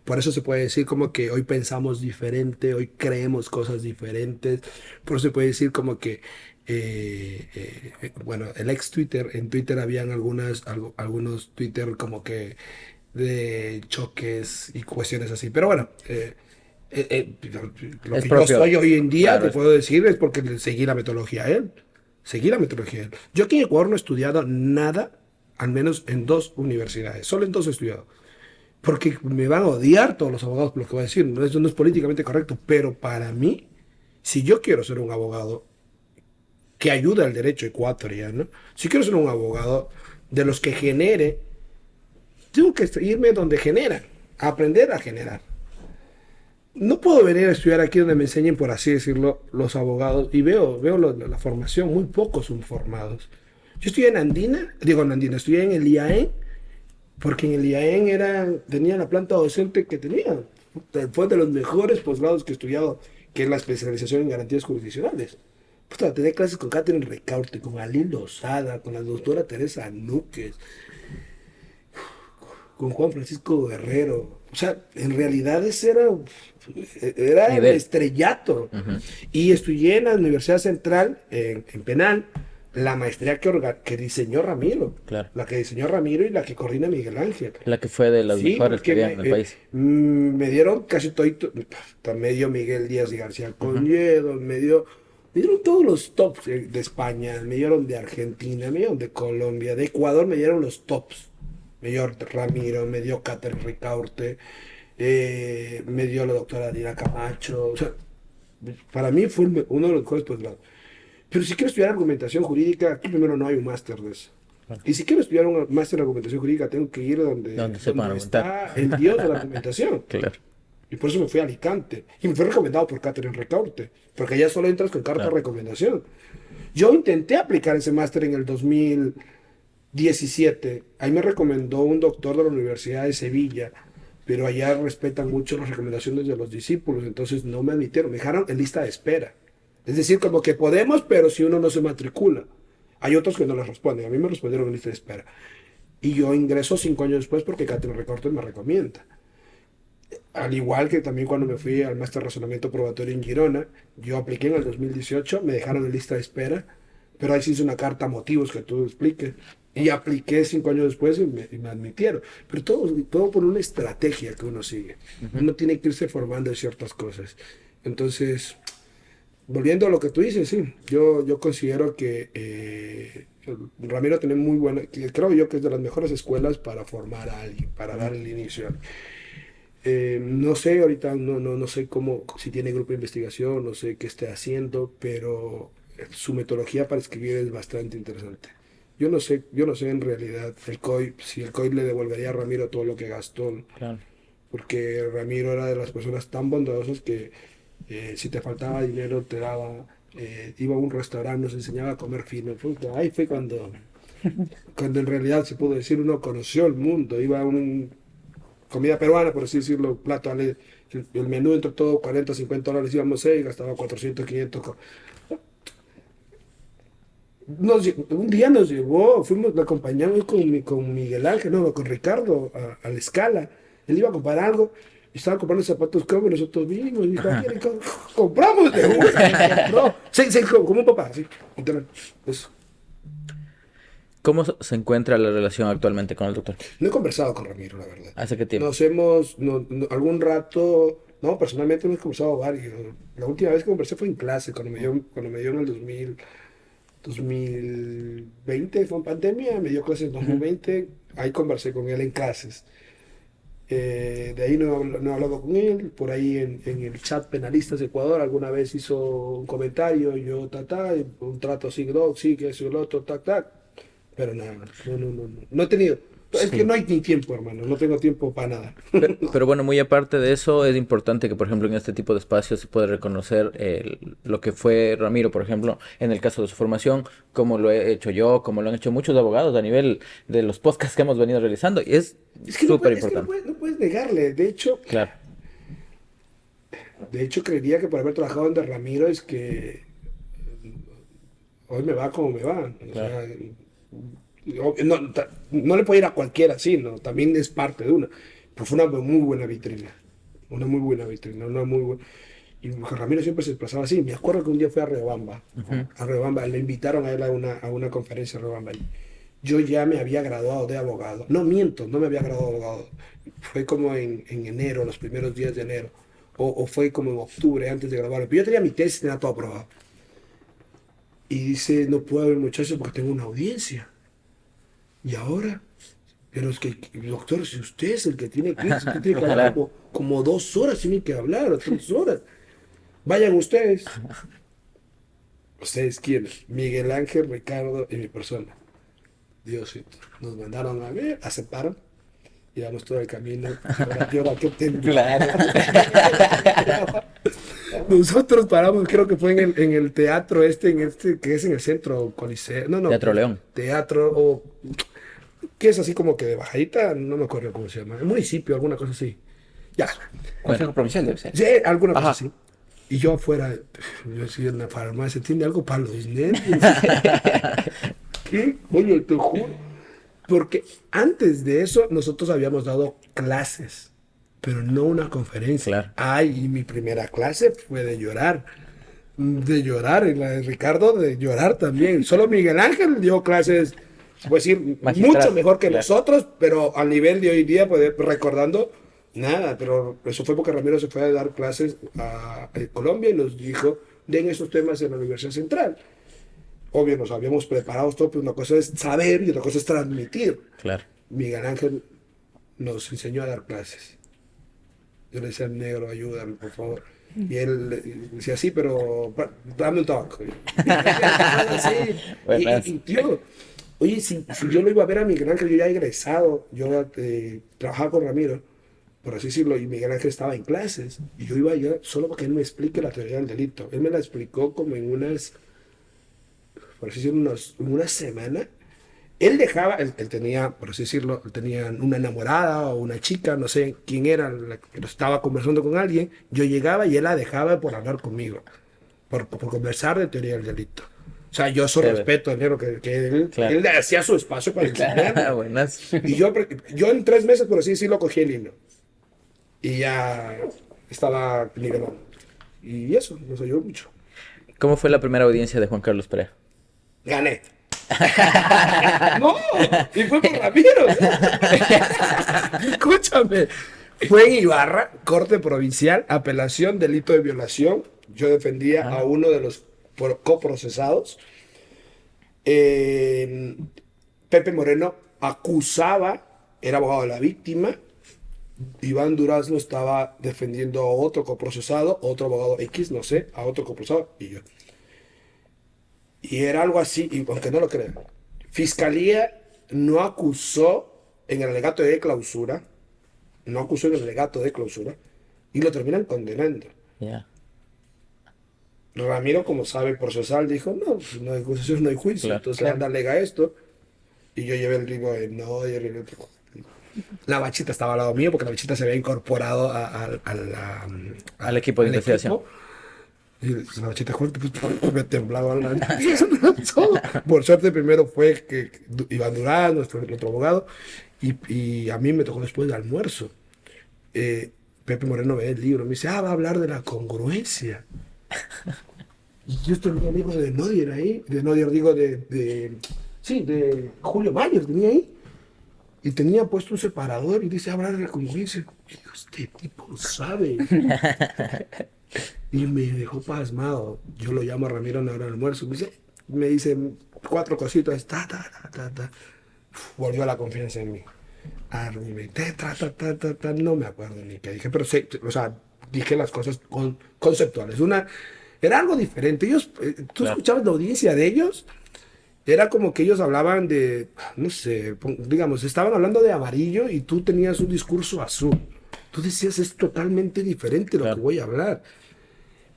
Por eso se puede decir como que hoy pensamos diferente, hoy creemos cosas diferentes, por eso se puede decir como que, bueno, el ex Twitter, en Twitter habían algunos Twitter como que de choques y cuestiones así, pero bueno, lo Es que propio. yo soy hoy en día, Claro, te puedo decir, es porque le seguí la metodología a él. Seguí la metodología a él. Yo aquí en Ecuador no he estudiado nada, al menos en 2 universidades. Solo en 2 he estudiado. Porque me van a odiar todos los abogados por lo que voy a decir. Eso no es políticamente correcto. Pero para mí, si yo quiero ser un abogado que ayude al derecho ecuatoriano, si quiero ser un abogado de los que genere, tengo que irme donde generan, a aprender a generar. No puedo venir a estudiar aquí donde me enseñen, por así decirlo, los abogados y veo la formación, muy pocos son formados. Yo estudié en Andina, estudié en el IAEN, porque en el IAEN tenía la planta docente que tenía. Fue de los mejores posgrados que he estudiado, que es la especialización en garantías jurisdiccionales. Puta, tenía clases con Catherine Recaurte, con Alí Lozada, con la doctora Teresa Núquez, con Juan Francisco Guerrero. O sea, en realidad ese era el Nivel. estrellato. Y estudié en la Universidad Central, en penal, la maestría que diseñó Ramiro. Claro. La que diseñó Ramiro y la que coordina Miguel Ángel. La que fue de las Sí, mejores que porque había en el país. me dieron casi todo, me dio Miguel Díaz y García Conyedo, me dieron todos los tops de España, me dieron de Argentina, me dieron de Colombia, de Ecuador me dieron los tops. Me dio Ramiro, me dio Catherine Ricaurte, me dio la doctora Dina Camacho. O sea, para mí fue uno de los mejores posgrados. Pero si quiero estudiar argumentación jurídica, aquí primero no hay un máster de eso. Y si quiero estudiar un máster de argumentación jurídica, tengo que ir Donde sepan está argumentar. el dios de la argumentación. Claro. Y por eso me fui a Alicante. Y me fue recomendado por Catherine Recaurte, porque allá solo entras con carta de recomendación. Yo intenté aplicar ese máster en el 2017. Ahí me recomendó un doctor de la Universidad de Sevilla, pero allá respetan mucho las recomendaciones de los discípulos, entonces no me admitieron, me dejaron en lista de espera. Es decir, como que podemos, pero si uno no se matricula. Hay otros que no les responden, a mí me respondieron en lista de espera. Y yo ingreso 5 años después porque Catherine Recaurte me recomienda. Al igual que también cuando me fui al máster de razonamiento probatorio en Girona, yo apliqué en el 2018, me dejaron en lista de espera, pero ahí sí hice una carta a motivos que tú expliques. Y apliqué 5 años después y me admitieron. Pero todo por una estrategia que uno sigue. Uno tiene que irse formando en ciertas cosas. Entonces, volviendo a lo que tú dices, sí, yo considero que Ramiro tiene muy buena, creo yo que es de las mejores escuelas para formar a alguien, para dar el inicio. No sé, ahorita no sé cómo, si tiene grupo de investigación, no sé qué esté haciendo, pero su metodología para escribir es bastante interesante. Yo no sé en realidad si el COI le devolvería a Ramiro todo lo que gastó, Claro. porque Ramiro era de las personas tan bondadosas que si te faltaba dinero te daba, iba a un restaurante, nos enseñaba a comer fino. Puta, ahí fue cuando en realidad se pudo decir uno conoció el mundo, iba a un comida peruana, por así decirlo, plato, el menú entre todo, 40, 50 dólares, íbamos 6, gastaba 400, 500. Un día nos llevó, lo acompañamos con Miguel Ángel, no, con Ricardo, a la escala. Él iba a comprar algo, y estaba comprando zapatos como nosotros vimos, y dijo, compramos de uno, compró. Sí, como un papá, sí, literal, eso. ¿Cómo se encuentra la relación actualmente con el doctor? No he conversado con Ramiro, la verdad. ¿Hace qué tiempo? Algún rato, no, personalmente hemos conversado varios. La última vez que conversé fue en clase, cuando me dio en el 2020, fue en pandemia, me dio clases en 2020, ahí conversé con él en clases. De ahí no he hablado con él, por ahí en el chat Penalistas de Ecuador alguna vez hizo un comentario, yo, un trato así, sí, que eso, el otro, pero nada, no he tenido. Es que Sí. no hay ni tiempo, hermano, no tengo tiempo para nada. Pero bueno, muy aparte de eso, es importante que, por ejemplo, en este tipo de espacios se puede reconocer lo que fue Ramiro, por ejemplo, en el caso de su formación, como lo he hecho yo, como lo han hecho muchos abogados a nivel de los podcasts que hemos venido realizando, y es Es que súper es que importante. no puedes negarle. Claro, De hecho, creería que por haber trabajado en de Ramiro es que hoy me va como me va. O claro. sea, no le puede ir a cualquiera así, ¿no? También es parte de una. Pero fue una muy buena vitrina. Una muy buena vitrina, una muy buena. Y Ramiro siempre se desplazaba así. Me acuerdo que un día fue a Riobamba. A Riobamba, le invitaron a él a una conferencia a Riobamba. Yo ya me había graduado de abogado. No miento, no me había graduado de abogado. Fue como en enero, los primeros días de enero. O fue como en octubre, antes de graduarme. Pero yo tenía mi tesis, tenía todo aprobado. Y dice, no puedo ver muchachos porque tengo una audiencia. Y ahora, pero es que, doctor, si usted es el que tiene que ir, si usted tiene que hablar como 2 horas, tiene que hablar, o 3 horas. Vayan ustedes. ¿Ustedes quiénes? Miguel Ángel, Ricardo y mi persona. Diosito. Nos mandaron a ver, aceptaron. Llevamos todo el camino. Ahora, ¿qué tendría? Claro. Nosotros paramos, creo que fue en el teatro que es en el centro Coliseo. No, Teatro León. Teatro, que es así como que de bajadita, no me acuerdo cómo se llama. El municipio, alguna cosa así. Ya. Consejo Provincial debe ser. Sí, alguna cosa Ajá. así. Y yo afuera, yo decía en la farmacia, ¿tiene algo para los nervios? ¿Qué? Oye, te juro. Porque antes de eso nosotros habíamos dado clases, pero no una conferencia. Claro. Ay, y mi primera clase fue de llorar. De llorar, y la de Ricardo de llorar también. Solo Miguel Ángel dio clases, voy a decir, Magistral, mucho mejor que claro. nosotros, pero al nivel de hoy día, pues, recordando, nada. Pero eso fue porque Ramiro se fue a dar clases a Colombia y nos dijo, den esos temas en la Universidad Central. Obvio, nos habíamos preparado todo, pero una cosa es saber y otra cosa es transmitir. Claro. Miguel Ángel nos enseñó a dar clases. Yo le decía, negro, ayúdame, por favor. Y él decía, sí, pero dame un toque. Sí. Buenas. Tío, oye, si yo lo iba a ver a Miguel Ángel, yo ya egresado, yo trabajaba con Ramiro, por así decirlo, y Miguel Ángel estaba en clases, y yo iba allá solo para que él me explique la teoría del delito. Él me la explicó como en por así decirlo, una semana. Él tenía, por así decirlo, él tenía una enamorada o una chica, no sé quién era, la que estaba conversando con alguien. Yo llegaba y él la dejaba por hablar conmigo, por conversar de teoría del delito. O sea, yo solo Chévere. respeto, negro, que él, Claro. él le hacía su espacio para enseñar. Buenas. Y yo en 3 meses, por así decirlo, cogí el hilo. y ya estaba nivelado. Y eso nos ayudó mucho. ¿Cómo fue la primera audiencia de Juan Carlos Perea? Gané. No, y fue por Ramiro. Escúchame. Fue en Ibarra, corte provincial, apelación, delito de violación. Yo defendía a uno de los coprocesados. Pepe Moreno acusaba, era abogado de la víctima. Iván Durazno estaba defendiendo a otro coprocesado, otro abogado X, no sé, a otro coprocesado y yo. Y era algo así, y aunque no lo crean. Fiscalía no acusó en el alegato de clausura, y lo terminan condenando. Ya. Ramiro, como sabe, procesal, dijo, no, si no hay acusación, no hay juicio, Claro, entonces claro. anda, alega esto. Y yo llevé el ritmo de no, y el otro. La Bachita estaba al lado mío, porque la Bachita se había incorporado Al equipo de investigación. Y la Bachita fuerte, pues me temblaba la todo. Por suerte, primero fue que Iván Durán, el otro abogado, y a mí me tocó después del almuerzo. Pepe Moreno ve el libro, me dice, va a hablar de la congruencia. Y yo tenía amigos de Nodier ahí, de Julio Mayer tenía ahí. Y tenía puesto un separador y dice, hablar de la congruencia. Y digo, este tipo sabe. Y me dejó pasmado. Yo lo llamo a Ramiro a la hora del almuerzo. Me dice 4 cositas. Volvió la confianza en mí. No me acuerdo ni qué dije, pero sí, o sea, dije las cosas conceptuales. Era algo diferente. Ellos, tú escuchabas la audiencia de ellos. Era como que ellos hablaban de, no sé, digamos, estaban hablando de amarillo y tú tenías un discurso azul. Tú decías, es totalmente diferente lo que voy a hablar.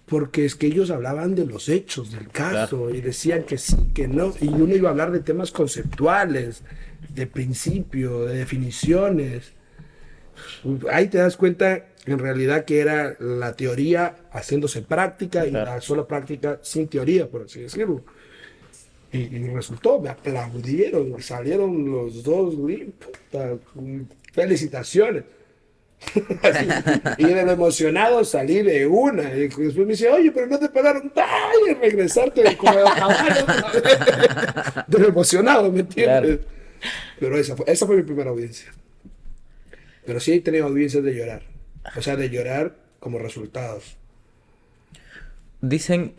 Porque es que ellos hablaban de los hechos, del caso, y decían que sí, que no. Y uno iba a hablar de temas conceptuales, de principio, de definiciones. Ahí te das cuenta, en realidad, que era la teoría haciéndose práctica y la sola práctica sin teoría, por así decirlo. Y resultó, me aplaudieron, salieron los dos, felicitaciones. Y de lo emocionado salí de una. Y después me dice, oye, pero no te pagaron. ¡Ay! Regresarte de de lo emocionado, ¿me entiendes? Claro. Pero esa fue mi primera audiencia. Pero sí he tenido audiencias de llorar. O sea, de llorar como resultado. Dicen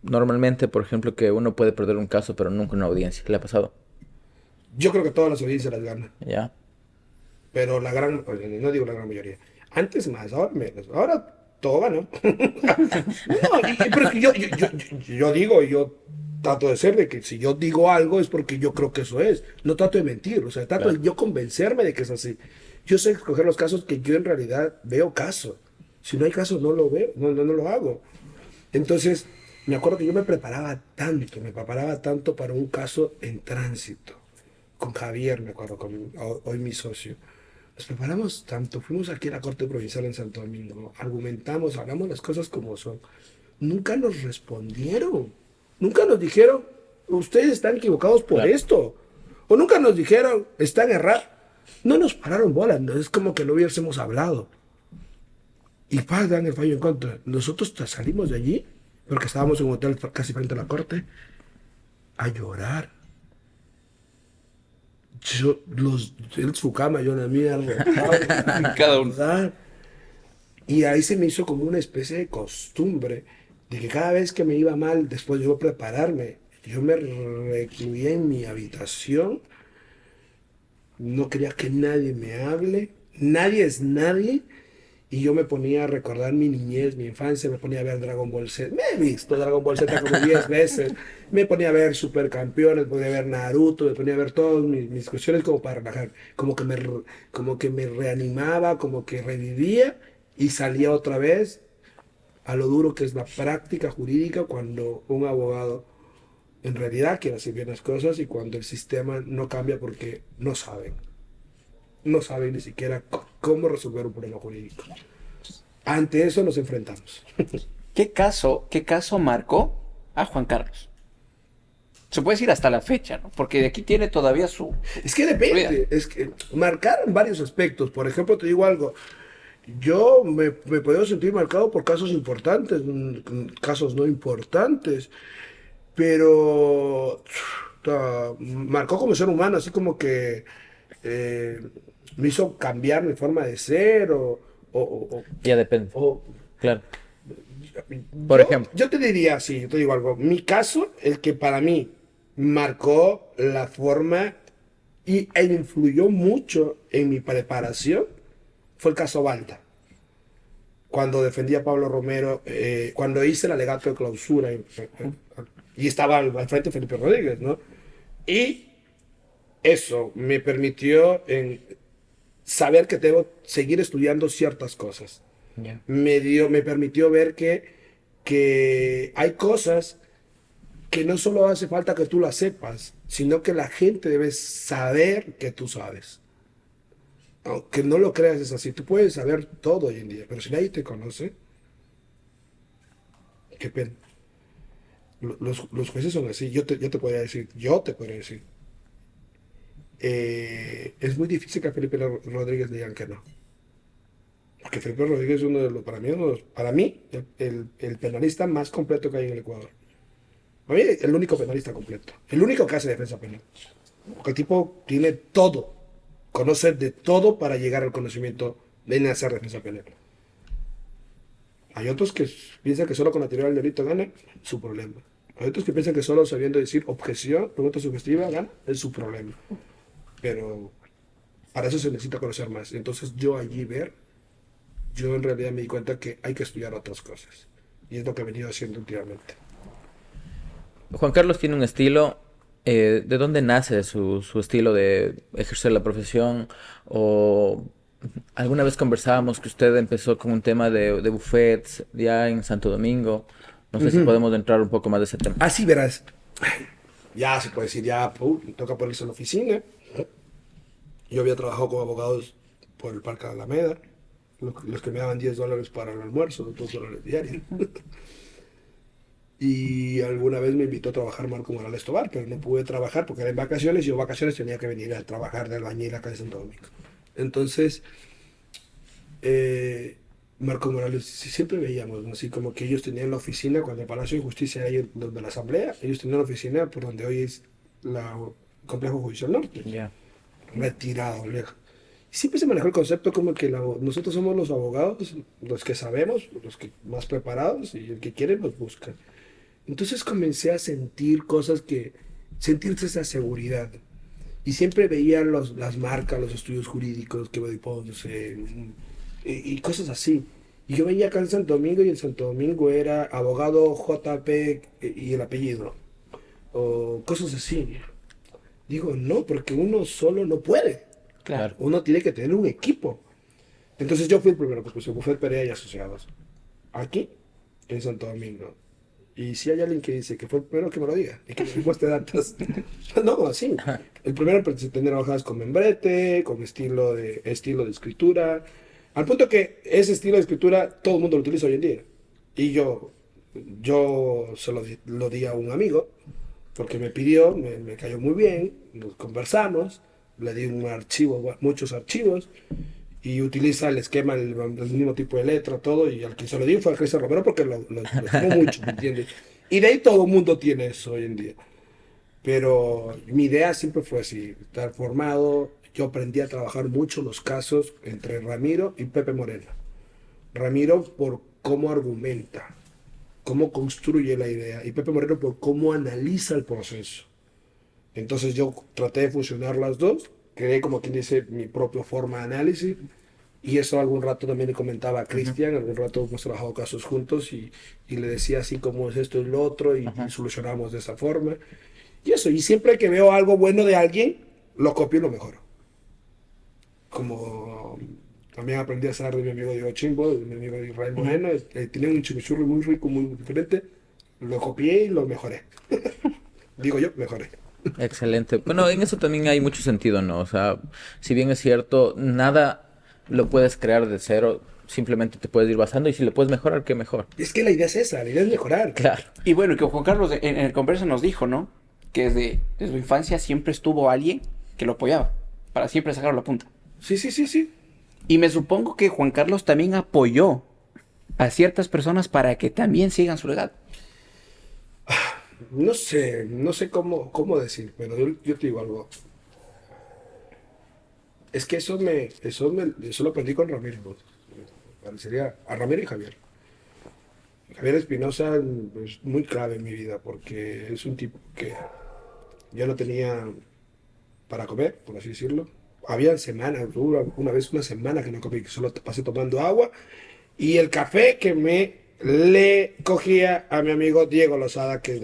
normalmente, por ejemplo, que uno puede perder un caso, pero nunca una audiencia. ¿Le ha pasado? Yo creo que todas las audiencias las ganan. Ya. Pero no digo la gran mayoría. Antes más, ahora menos. Ahora todo gana. No, pero es que yo trato de ser de que si yo digo algo es porque yo creo que eso es. No trato de mentir, o sea, trato de yo convencerme de que es así. Yo sé escoger los casos que yo en realidad veo caso. Si no hay caso, no lo veo, no lo hago. Entonces, me acuerdo que yo me preparaba tanto para un caso en tránsito. Con Javier, me acuerdo, hoy mi socio. Nos preparamos tanto, fuimos aquí a la Corte Provincial en Santo Domingo, argumentamos, hablamos las cosas como son. Nunca nos respondieron, nunca nos dijeron, ustedes están equivocados por esto. O nunca nos dijeron, están errados. No nos pararon bolas, no es como que no hubiésemos hablado. Y dan el fallo en contra. Nosotros salimos de allí, porque estábamos en un hotel casi frente a la Corte, a llorar. Él su cama, yo la mía, Cada uno. Y ahí se me hizo como una especie de costumbre de que cada vez que me iba mal, después de yo prepararme, yo me recluía en mi habitación, no quería que nadie me hable, nadie es nadie, y yo me ponía a recordar mi niñez, mi infancia, me ponía a ver Dragon Ball Z. Me he visto Dragon Ball Z como 10 veces. Me ponía a ver Supercampeones, me ponía a ver Naruto, me ponía a ver todas mis cuestiones como para relajar. Como que me reanimaba, como que revivía y salía otra vez a lo duro que es la práctica jurídica cuando un abogado en realidad quiere hacer bien las cosas y cuando el sistema no cambia porque no saben. No saben ni siquiera cómo resolver un problema jurídico. Ante eso nos enfrentamos. ¿Qué caso marcó a Juan Carlos? Se puede decir hasta la fecha, ¿no? Porque de aquí tiene todavía su... Es que depende. Es que marcaron varios aspectos. Por ejemplo, te digo algo. yo me he podido sentir marcado por casos importantes, casos no importantes, pero marcó como ser humano, así como que eh, me hizo cambiar mi forma de ser o, o- Ya depende. o- Claro. Por ejemplo. yo te diría así, yo te digo algo, mi caso, el que para mí marcó la forma e influyó mucho en mi preparación fue el caso Balta. Cuando defendí a Pablo Romero, cuando hice el alegato de clausura y estaba al frente Felipe Rodríguez, ¿no? Y eso me permitió saber que debo seguir estudiando ciertas cosas. Ya. Me permitió ver que hay cosas que no solo hace falta que tú las sepas, sino que la gente debe saber que tú sabes. Aunque no lo creas, es así. Tú puedes saber todo hoy en día, pero si nadie te conoce, qué pena. Los jueces son así. Yo te podría decir. Es muy difícil que a Felipe Rodríguez le digan que no. Porque Felipe Rodríguez es uno de los, para mí, el penalista más completo que hay en el Ecuador. Para mí, el único penalista completo. El único que hace defensa penal. Porque el tipo tiene todo. Conoce de todo para llegar al conocimiento de hacer defensa penal. Hay otros que piensan que solo con la teoría del delito gana, su problema. Hay otros que piensan que solo sabiendo decir objeción, pregunta sugestiva, gana, es su problema. Pero para eso se necesita conocer más. Entonces yo en realidad me di cuenta que hay que estudiar otras cosas. Y es lo que he venido haciendo últimamente. Juan Carlos tiene un estilo. ¿De dónde nace su estilo de ejercer la profesión? O alguna vez conversábamos que usted empezó con un tema de buffets ya en Santo Domingo. No sé si podemos entrar un poco más de ese tema. Así verás. Ya se puede decir, ya me toca ponerse en la oficina. Yo había trabajado con abogados por el Parque de Alameda, los que me daban $10 para el almuerzo, $2 diarios. Y alguna vez me invitó a trabajar Marco Morales Tobar, pero no pude trabajar porque era en vacaciones y yo en vacaciones tenía que venir a trabajar de albañil acá en Santo Domingo. Entonces, Marco Morales, siempre veíamos, ¿no? Así como que ellos tenían la oficina, cuando el Palacio de Justicia era ahí donde la Asamblea, ellos tenían la oficina por donde hoy es el Complejo Judicial Norte, Ya. retirado, lejos. Y siempre se manejó el concepto como que nosotros somos los abogados, los que sabemos, los que más preparados, y el que quiere los busca. Entonces comencé a sentir sentirse esa seguridad. Y siempre veía las marcas, los estudios jurídicos, que Body Ponce, y cosas así. Y yo venía acá en Santo Domingo y en Santo Domingo era abogado JP y el apellido, o cosas así. Digo, no, porque uno solo no puede. Claro. Uno tiene que tener un equipo. Entonces yo fui el primero que puse Buffet Perea y Asociados. Aquí, en Santo Domingo. Y si hay alguien que dice que fue el primero, que me lo diga. Y que me muestre datos. No, así. El primero en tener hojas con membrete, con estilo de escritura. Al punto que ese estilo de escritura todo el mundo lo utiliza hoy en día. Y yo se lo di a un amigo, porque me pidió, me cayó muy bien, nos conversamos, le di un archivo, muchos archivos, y utiliza el esquema, el mismo tipo de letra, todo, y al que se lo di fue a Cristian Romero porque lo estimo mucho, ¿me entiendes? Y de ahí todo el mundo tiene eso hoy en día. Pero mi idea siempre fue así, estar formado. Yo aprendí a trabajar mucho los casos entre Ramiro y Pepe Moreno. Ramiro por cómo argumenta, cómo construye la idea, y Pepe Moreno por cómo analiza el proceso. Entonces yo traté de fusionar las dos, creé como quien dice mi propia forma de análisis, y eso algún rato también le comentaba a Cristian, algún rato hemos trabajado casos juntos y le decía así como es esto y lo otro, y solucionamos de esa forma. Y eso, y siempre que veo algo bueno de alguien, lo copio y lo mejoro. Como también aprendí a hacer de mi amigo Diego Chimbo, de mi amigo Israel Moreno, tenía un chimichurri muy rico, muy diferente, lo copié y lo mejoré. Digo yo, mejoré. Excelente. Bueno, en eso también hay mucho sentido, ¿no? O sea, si bien es cierto, nada lo puedes crear de cero, simplemente te puedes ir basando y si lo puedes mejorar, qué mejor. Es que la idea es esa, la idea es mejorar. Claro. Y bueno, que Juan Carlos en el converso nos dijo, ¿no? Que desde su infancia siempre estuvo alguien que lo apoyaba, para siempre sacarlo a la punta. Sí, sí, sí, sí. Y me supongo que Juan Carlos también apoyó a ciertas personas para que también sigan su legado. No sé cómo decir, pero yo te digo algo. Es que eso lo aprendí con Ramiro, ¿no? Parecería a Ramiro y Javier. Javier Espinosa es muy clave en mi vida porque es un tipo que yo no tenía para comer, por así decirlo. Había semanas, hubo una vez una semana que no comí, que solo pasé tomando agua y el café que me le cogía a mi amigo Diego Lozada, que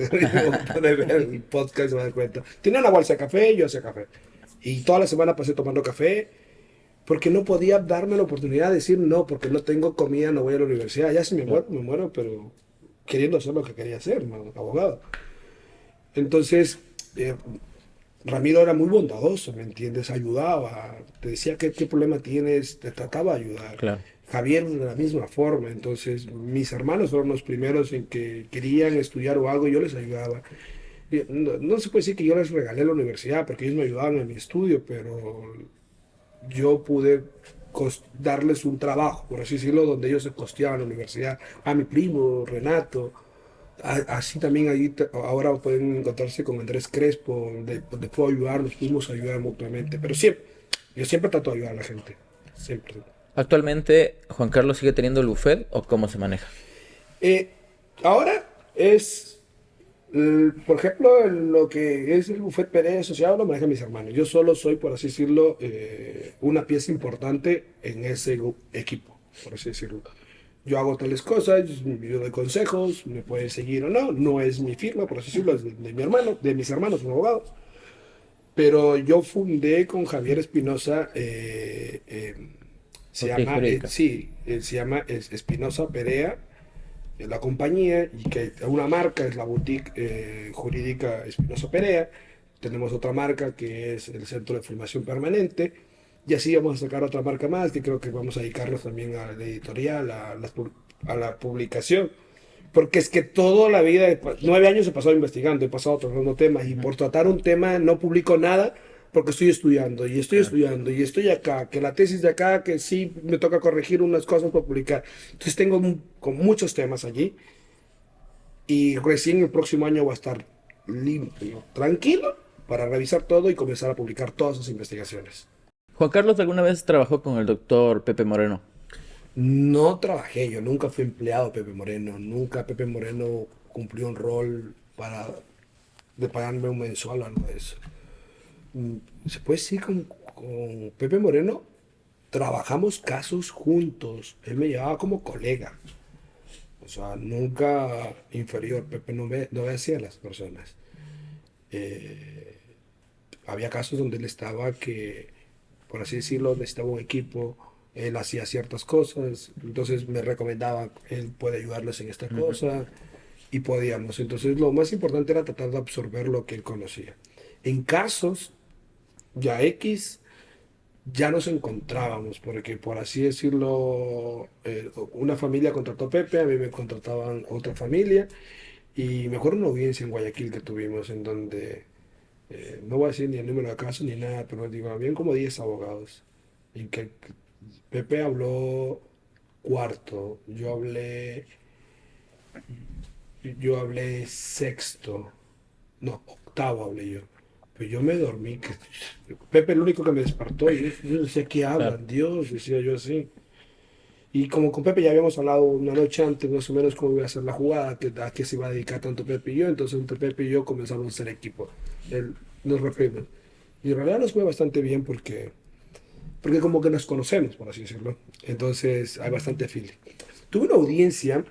puede ver el podcast y se va a dar cuenta. Tenía una bolsa de café y yo hacía café. Y toda la semana pasé tomando café porque no podía darme la oportunidad de decir no, porque no tengo comida, no voy a la universidad. Ya si me muero, pero queriendo hacer lo que quería hacer, ¿no? Abogado. Entonces, Ramiro era muy bondadoso, ¿me entiendes? Ayudaba, te decía qué problema tienes, te trataba de ayudar. Claro. Javier de la misma forma, entonces mis hermanos fueron los primeros en que querían estudiar o algo, yo les ayudaba. Y no se puede decir que yo les regalé la universidad, porque ellos me ayudaban en mi estudio, pero yo pude darles un trabajo, por así decirlo, donde ellos se costeaban la universidad. A mi primo, Renato, así también ahí ahora pueden encontrarse con Andrés Crespo, donde puedo ayudar, nos pudimos ayudar mutuamente. Pero siempre, yo siempre trato de ayudar a la gente, siempre. Actualmente, ¿Juan Carlos sigue teniendo el buffet o cómo se maneja? Eh, Ahora es, por ejemplo, lo que es el buffet Perea asociado lo manejan mis hermanos. Yo solo soy, por así decirlo, una pieza importante en ese equipo, por así decirlo. Yo hago tales cosas, yo doy consejos, me pueden seguir o no. No es mi firma, por así decirlo, es de mi hermano, de mis hermanos, son abogados. Pero yo fundé con Javier Espinosa, se Ok, llama, jurídica. sí, se llama Espinosa Perea, la compañía, y que una marca es la boutique jurídica Espinosa Perea. Tenemos otra marca que es el Centro de Formación Permanente. Y así vamos a sacar otra marca más, que creo que vamos a dedicarnos también a la editorial, a la publicación. Porque es que toda la vida, 9 años he pasado investigando, he pasado tratando temas, y por tratar un tema no publico nada porque estoy estudiando, y estoy estudiando, y estoy acá, que la tesis de acá, que sí me toca corregir unas cosas para publicar. Entonces tengo con muchos temas allí, y recién el próximo año voy a estar limpio, tranquilo, para revisar todo y comenzar a publicar todas esas investigaciones. Juan Carlos alguna vez trabajó con el doctor Pepe Moreno. No trabajé, yo nunca fui empleado de Pepe Moreno, nunca Pepe Moreno cumplió un rol de pagarme un mensual o algo de eso. Se puede decir con Pepe Moreno trabajamos casos juntos, él me llevaba como colega, o sea, nunca inferior. Pepe no me hacía a las personas. Eh, Había casos donde él estaba que, por así decirlo, necesitaba un equipo, él hacía ciertas cosas, entonces me recomendaba, él puede ayudarles en esta Ujú. cosa, y podíamos. Entonces lo más importante era tratar de absorber lo que él conocía. En casos ya X, ya nos encontrábamos, porque por así decirlo, una familia contrató a Pepe, a mí me contrataban otra familia, y me acuerdo una audiencia en Guayaquil que tuvimos en donde, no voy a decir ni el número de casos ni nada, pero digo, habían como 10 abogados, y que Pepe habló cuarto, yo hablé sexto, no, octavo hablé yo. Pues yo me dormí, Pepe el único que me despertó, y yo decía, ¿qué Claro. hablan? Dios, decía yo así. Y como con Pepe ya habíamos hablado una noche antes, más o menos cómo iba a ser la jugada, a qué se iba a dedicar tanto Pepe y yo, entonces entre Pepe y yo comenzamos a ser equipo. Él nos reprime. Y en realidad nos fue bastante bien porque como que nos conocemos, por así decirlo. Entonces hay bastante feeling. Tuve una audiencia,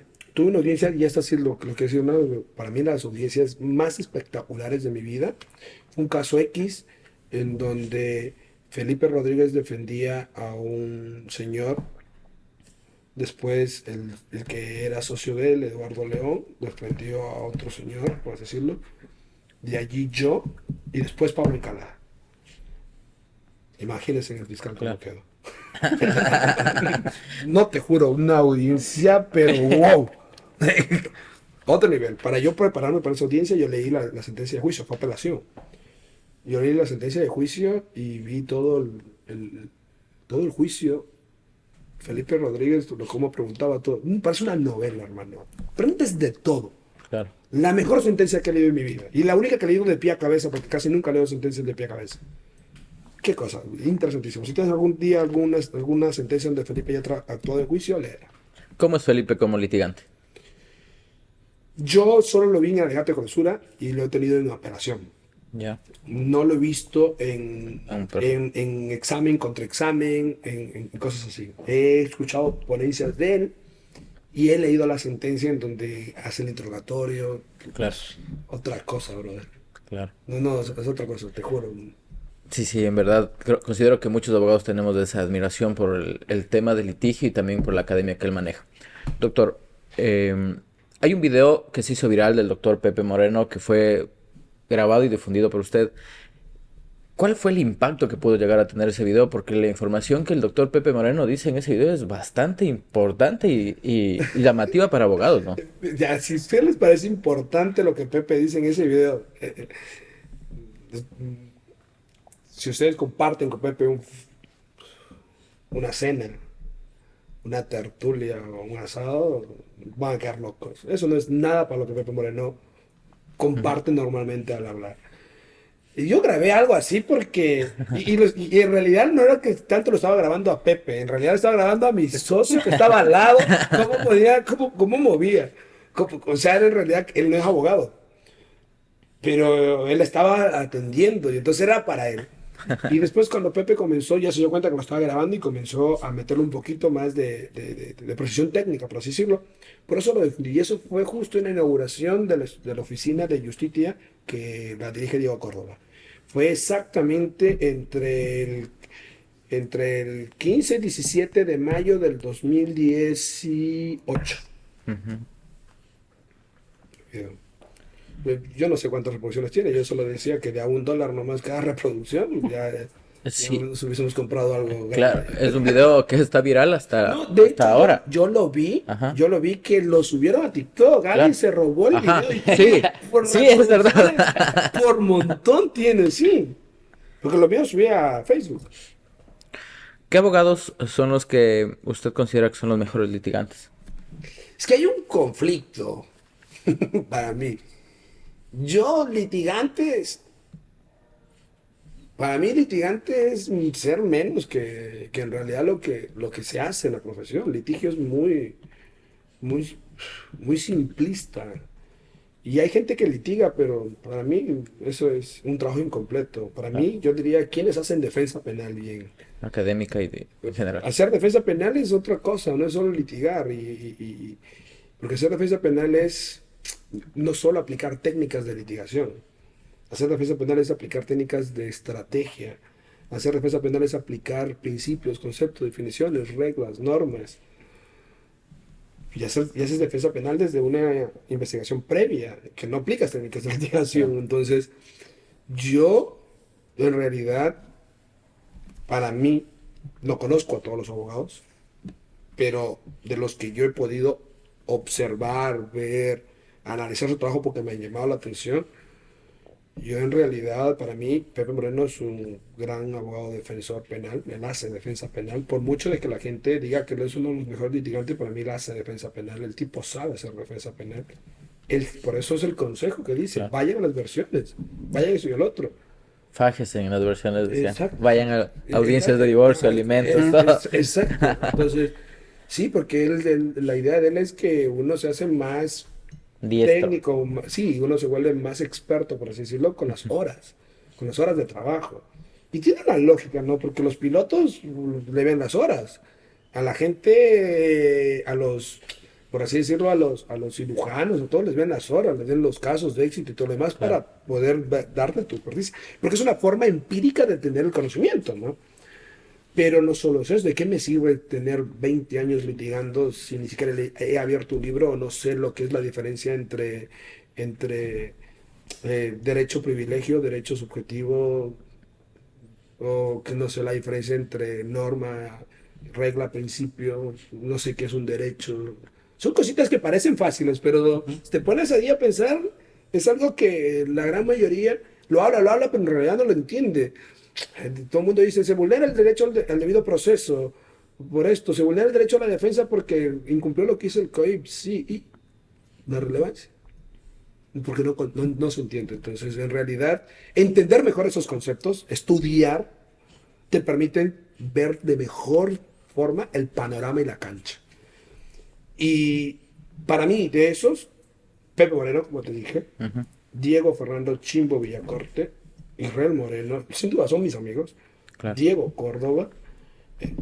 y esta sí lo que decir, para mí las audiencias más espectaculares de mi vida. Un caso X en donde Felipe Rodríguez defendía a un señor. Después el que era socio de él, Eduardo León, defendió a otro señor, por así decirlo. De allí yo, y después Pablo Encalada. Imagínense en el fiscal cómo Claro. quedó. No te juro, una audiencia, pero wow. Otro nivel. Para yo prepararme para esa audiencia, yo leí la sentencia de juicio, fue apelación. Yo leí la sentencia de juicio y vi todo el juicio, Felipe Rodríguez, como preguntaba todo, parece una novela, hermano. Preguntas de todo. Claro. La mejor sentencia que he leído en mi vida. Y la única que he leído de pie a cabeza, porque casi nunca leo sentencias de pie a cabeza. Qué cosa, interesantísimo. Si tienes algún día alguna sentencia donde Felipe ya actuado en juicio, léela. ¿Cómo es Felipe como litigante? Yo solo lo vi en alegato de clausura y lo he tenido en apelación. Ya. No lo he visto en Perfecto. examen contra examen, en cosas así. He escuchado ponencias de él y he leído la sentencia en donde hace el interrogatorio. Claro. Otra cosa, brother. Claro. No, es otra cosa, te juro. Sí, sí, en verdad considero que muchos abogados tenemos esa admiración por el tema del litigio y también por la academia que él maneja. Doctor, hay un video que se hizo viral del doctor Pepe Moreno que fue grabado y difundido por usted. ¿Cuál fue el impacto que pudo llegar a tener ese video? Porque la información que el doctor Pepe Moreno dice en ese video es bastante importante y llamativa para abogados, ¿no? Ya, si a ustedes les parece importante lo que Pepe dice en ese video, si ustedes comparten con Pepe una cena, una tertulia o un asado, van a quedar locos. Eso no es nada para lo que Pepe Moreno comparte normalmente al hablar. Y yo grabé algo así porque, y en realidad no era que tanto lo estaba grabando a Pepe, en realidad estaba grabando a mi socio que estaba al lado, cómo movía. O sea, en realidad él no es abogado, pero él estaba atendiendo y entonces era para él. Y después cuando Pepe comenzó, ya se dio cuenta que lo estaba grabando y comenzó a meterle un poquito más de precisión técnica, por así decirlo. Por eso lo defendí. Y eso fue justo en la inauguración de la oficina de Justitia que la dirige Diego Córdoba. Fue exactamente entre el 15 y 17 de mayo del 2018. Yo no sé cuántas reproducciones tiene, yo solo decía que de a $1 nomás cada reproducción, ya Sí, nos hubiésemos comprado algo claro, grande. es un video que está viral No, de hecho, hasta ahora. yo Ajá. lo vi que lo subieron a TikTok, alguien Claro. se robó el Ajá, video y sí, por sí, es verdad. reproducciones, por montón tiene, sí, porque lo mío subí a Facebook. ¿Qué abogados son los que usted considera que son los mejores litigantes? Es que hay un conflicto para mí. Yo, para mí litigante es ser menos que en realidad lo que se hace en la profesión. Litigio es muy, muy simplista. Y hay gente que litiga, pero para mí eso es un trabajo incompleto. Para Claro. mí, yo diría, ¿quiénes hacen defensa penal bien? Académica y en general. Hacer defensa penal es otra cosa, no es solo litigar. Porque hacer defensa penal es no solo aplicar técnicas de litigación. Hacer defensa penal es aplicar técnicas de estrategia. Hacer defensa penal es aplicar principios, conceptos, definiciones, reglas, normas. Y haces defensa penal desde una investigación previa, que no aplicas técnicas de litigación. Entonces, yo, en realidad, para mí, no conozco a todos los abogados, pero de los que yo he podido observar, ver, analizar su trabajo porque me han llamado la atención, yo en realidad, para mí, Pepe Moreno es un gran abogado defensor penal, él hace defensa penal, por mucho de que la gente diga que él es uno de los mejores litigantes, para mí él hace defensa penal, el tipo sabe hacer defensa penal. Por eso es el consejo que dice, Claro. vayan a las versiones, vayan eso y el otro. Fájese en las versiones, decían. Exacto. Vayan a audiencias de divorcio, alimentos, todo. Exacto. Entonces, sí, porque la idea de él es que uno se hace más Diestro. técnico, sí, uno se vuelve más experto, por así decirlo, con las horas de trabajo. Y tiene una lógica, ¿no? Porque los pilotos le ven las horas. A la gente, por así decirlo, a los cirujanos, a todos les ven las horas, les ven los casos de éxito y todo lo demás Claro. para poder darte tu expertise. Porque es una forma empírica de tener el conocimiento, ¿no? Pero no solo eso, ¿de qué me sirve tener 20 años litigando si ni siquiera he abierto un libro o no sé lo que es la diferencia entre derecho privilegio, derecho subjetivo, o que no sé la diferencia entre norma, regla, principio, no sé qué es un derecho? Son cositas que parecen fáciles, pero si te pones ahí a pensar, es algo que la gran mayoría lo habla, pero en realidad no lo entiende. Todo el mundo dice, se vulnera el derecho al debido proceso, por esto, se vulnera el derecho a la defensa porque incumplió lo que dice el COIP, sí, y la relevancia. Porque no se entiende. Entonces, en realidad, entender mejor esos conceptos, estudiar, te permiten ver de mejor forma el panorama y la cancha. Y para mí, de esos, Pepe Moreno, como te dije, Diego Fernando Chimbo Villacorte, Israel Moreno, sin duda son mis amigos, Claro. Diego Córdoba, eh,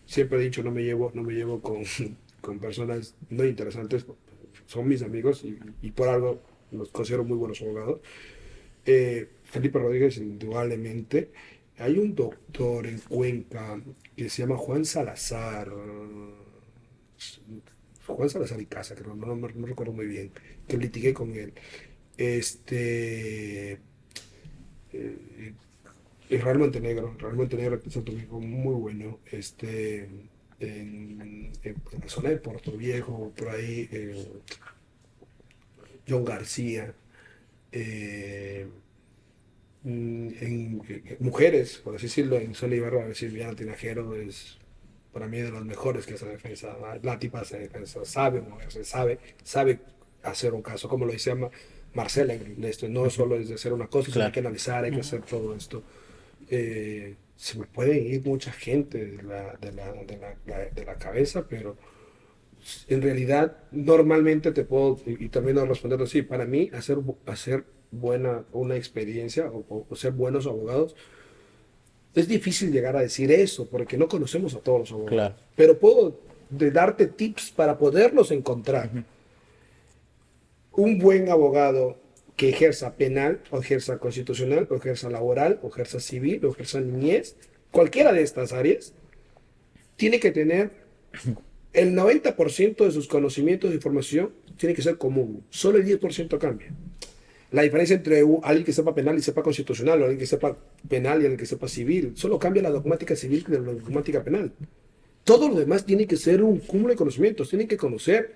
siempre he dicho, no me llevo con personas no interesantes, son mis amigos y por algo los considero muy buenos abogados. Felipe Rodríguez, indudablemente. Hay un doctor en Cuenca que se llama Juan Salazar y Casa, que no recuerdo muy bien, que litigué con él. Israel Montenegro es otro amigo muy bueno, en la zona de Puerto Viejo, por ahí, John García, eh, mujeres, por así decirlo, en Sonia Ibarra, Silviana Tinajero es para mí de las mejores que hace defensa. La tipa hace defensa, sabe moverse, sabe hacer un caso, como lo dice Marcela en esto, no solo es de hacer una cosa, sino hay que analizar, hay que hacer todo esto. Se me puede ir mucha gente de la cabeza, pero en realidad normalmente te puedo, y termino respondiendo así, para mí hacer buena una experiencia o ser buenos abogados, es difícil llegar a decir eso, porque no conocemos a todos los abogados, Claro. pero puedo darte tips para poderlos encontrar. Un buen abogado que ejerza penal, o ejerza constitucional, o ejerza laboral, o ejerza civil, o ejerza niñez, cualquiera de estas áreas, tiene que tener el 90% de sus conocimientos de información tiene que ser común. Solo el 10% cambia. La diferencia entre alguien que sepa penal y sepa constitucional, o alguien que sepa penal y alguien que sepa civil, solo cambia la dogmática civil de la dogmática penal. Todo lo demás tiene que ser un cúmulo de conocimientos, tiene que conocer,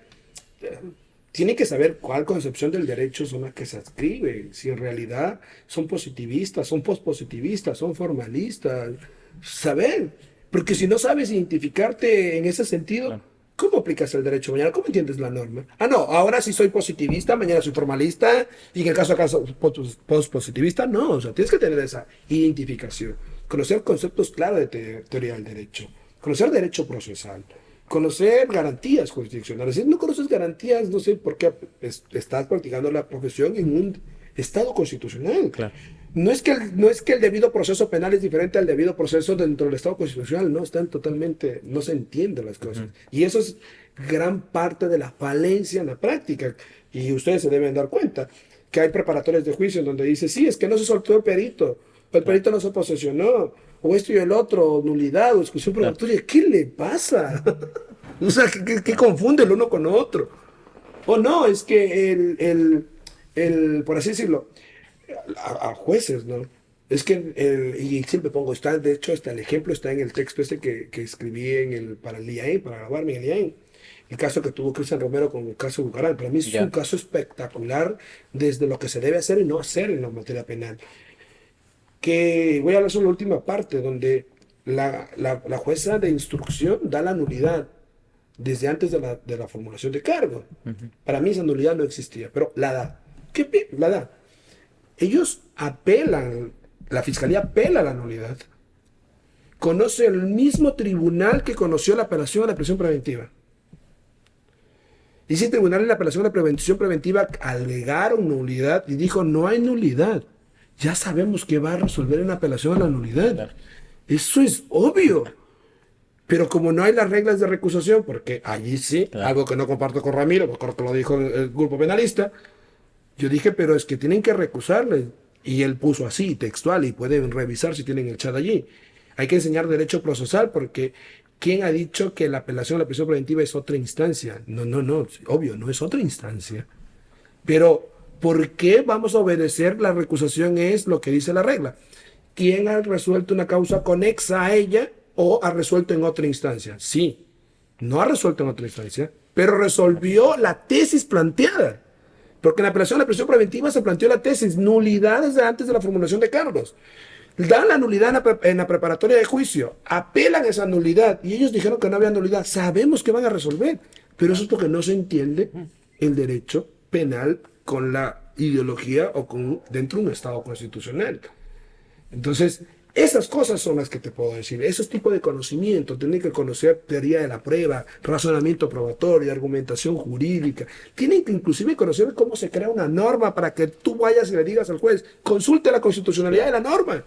tiene que saber cuál concepción del derecho son las que se adscriben, si en realidad son positivistas, son pospositivistas, son formalistas, saber, porque si no sabes identificarte en ese sentido, Claro. ¿cómo aplicas el derecho mañana? ¿Cómo entiendes la norma? Ah, no, ahora sí soy positivista, mañana soy formalista, y en el caso acá soy pospositivista, no, o sea, tienes que tener esa identificación, conocer conceptos claros de teoría del derecho, conocer derecho procesal, conocer garantías jurisdiccionales. Si no conoces garantías, no sé por qué estás practicando la profesión en un Estado constitucional. Claro. No es que el debido proceso penal es diferente al debido proceso dentro del Estado constitucional, no, están totalmente, no se entienden las cosas. Y eso es gran parte de la falencia en la práctica. Y ustedes se deben dar cuenta que hay preparatorias de juicio en donde dice, sí, es que no se soltó el perito no se posesionó, o esto y el otro, nulidad o exclusión probatoria. ¿Qué le pasa? O sea, ¿qué confunde el uno con otro? O no, es que por así decirlo, a jueces, ¿no? Es que, y siempre pongo, de hecho, hasta el ejemplo está en el texto que escribí para el IAEN, para grabarme en el IAEN. El caso que tuvo Cristian Romero con el caso Bucaram. Para mí es un caso espectacular desde lo que se debe hacer y no hacer en la materia penal. Que voy a hablar sobre la última parte, donde la jueza de instrucción da la nulidad desde antes de la formulación de cargo. Para mí esa nulidad no existía, pero la da. ¿Qué la da? Ellos apelan, la fiscalía apela a la nulidad. Conoce el mismo tribunal que conoció la apelación a la prisión preventiva. Y ese tribunal en la apelación a la prisión preventiva alegaron nulidad y dijo, no hay nulidad. Ya sabemos que va a resolver en apelación a la nulidad. Claro. Eso es obvio. Pero como no hay las reglas de recusación, porque allí sí, claro, algo que no comparto con Ramiro, porque lo dijo el grupo penalista, yo dije, pero es que tienen que recusarle. Y él puso así, textual, y pueden revisar si tienen el chat allí. Hay que enseñar derecho procesal, porque ¿quién ha dicho que la apelación a la prisión preventiva es otra instancia? No, obvio, no es otra instancia. Pero ¿por qué vamos a obedecer la recusación? Es lo que dice la regla. ¿Quién ha resuelto una causa conexa a ella o ha resuelto en otra instancia? Sí, no ha resuelto en otra instancia, pero resolvió la tesis planteada. Porque en la apelación a la prisión preventiva se planteó la tesis, nulidad desde antes de la formulación de cargos. Dan la nulidad en la preparatoria de juicio, apelan esa nulidad y ellos dijeron que no había nulidad. Sabemos que van a resolver, pero eso es porque no se entiende el derecho penal con la ideología o dentro de un Estado constitucional. Entonces, esas cosas son las que te puedo decir. Esos tipos de conocimiento, tienen que conocer teoría de la prueba, razonamiento probatorio, argumentación jurídica. Tienen que inclusive conocer cómo se crea una norma para que tú vayas y le digas al juez, consulte la constitucionalidad de la norma.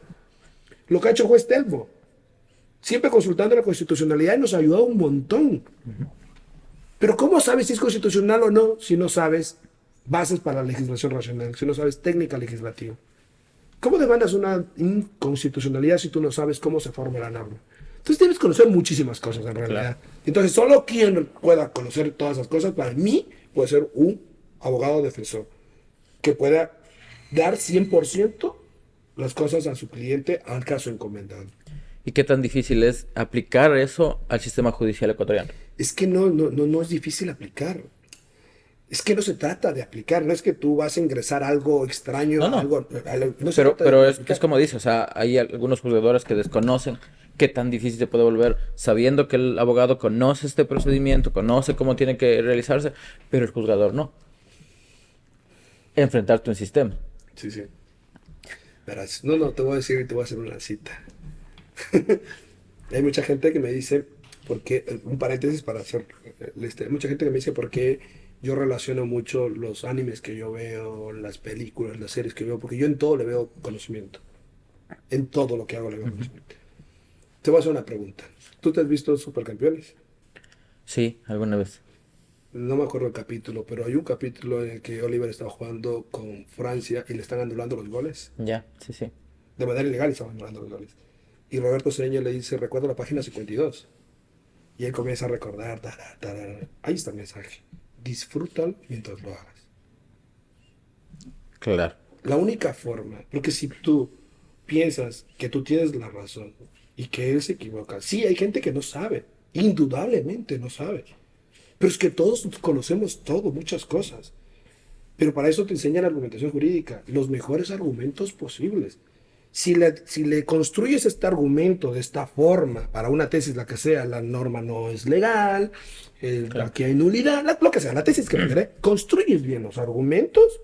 Lo que ha hecho el juez Telmo. Siempre consultando la constitucionalidad y nos ha ayudado un montón. Pero ¿cómo sabes si es constitucional o no si no sabes bases para la legislación racional, si no sabes técnica legislativa? ¿Cómo demandas una inconstitucionalidad si tú no sabes cómo se forma la norma? Entonces debes conocer muchísimas cosas en realidad. Claro. Entonces solo quien pueda conocer todas esas cosas, para mí, puede ser un abogado defensor que pueda dar 100% las cosas a su cliente al caso encomendado. ¿Y qué tan difícil es aplicar eso al sistema judicial ecuatoriano? Es que no es difícil aplicar. Es que no se trata de aplicar, no es que tú vas a ingresar algo extraño, no. Algo, no pero es como dice, o sea, hay algunos juzgadores que desconocen qué tan difícil se puede volver, sabiendo que el abogado conoce este procedimiento, conoce cómo tiene que realizarse, pero el juzgador no. Enfrentarte a un sistema. Sí. Verás, no, te voy a decir y te voy a hacer una cita. Hay mucha gente que me dice, un paréntesis para hacer, hay mucha gente que me dice por qué yo relaciono mucho los animes que yo veo, las películas, las series que veo, porque yo en todo le veo conocimiento. En todo lo que hago le veo conocimiento. Te voy a hacer una pregunta. ¿Tú te has visto Supercampeones? Sí, alguna vez. No me acuerdo el capítulo, pero hay un capítulo en el que Oliver estaba jugando con Francia y le están anulando los goles. Ya, sí. De manera ilegal estaban anulando los goles. Y Roberto Cedeño le dice, recuerda la página 52. Y él comienza a recordar, ahí está el mensaje. Disfrútalo mientras lo hagas. Claro. La única forma, porque si tú piensas que tú tienes la razón y que él se equivoca, sí, hay gente que no sabe, indudablemente no sabe. Pero es que todos conocemos todo, muchas cosas. Pero para eso te enseñan la argumentación jurídica, los mejores argumentos posibles. Si le construyes este argumento de esta forma, para una tesis, la que sea, la norma no es legal, claro. Aquí hay nulidad, lo que sea, la tesis que me construyes bien los argumentos,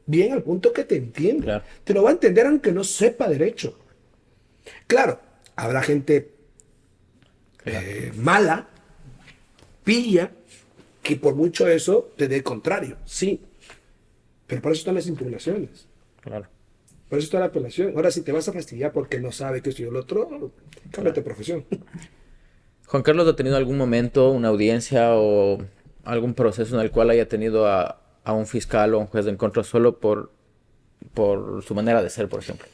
bien al punto que te entienda. Claro. Te lo va a entender aunque no sepa derecho. Claro, habrá gente mala, pilla, que por mucho eso te dé contrario, sí. Pero por eso están las impugnaciones. Claro. Por eso está la apelación. Ahora, si te vas a fastidiar porque no sabe que esto y el otro, cámbiate de profesión. Juan Carlos, ¿ha tenido algún momento, una audiencia o algún proceso en el cual haya tenido a un fiscal o a un juez en contra solo por su manera de ser, por ejemplo?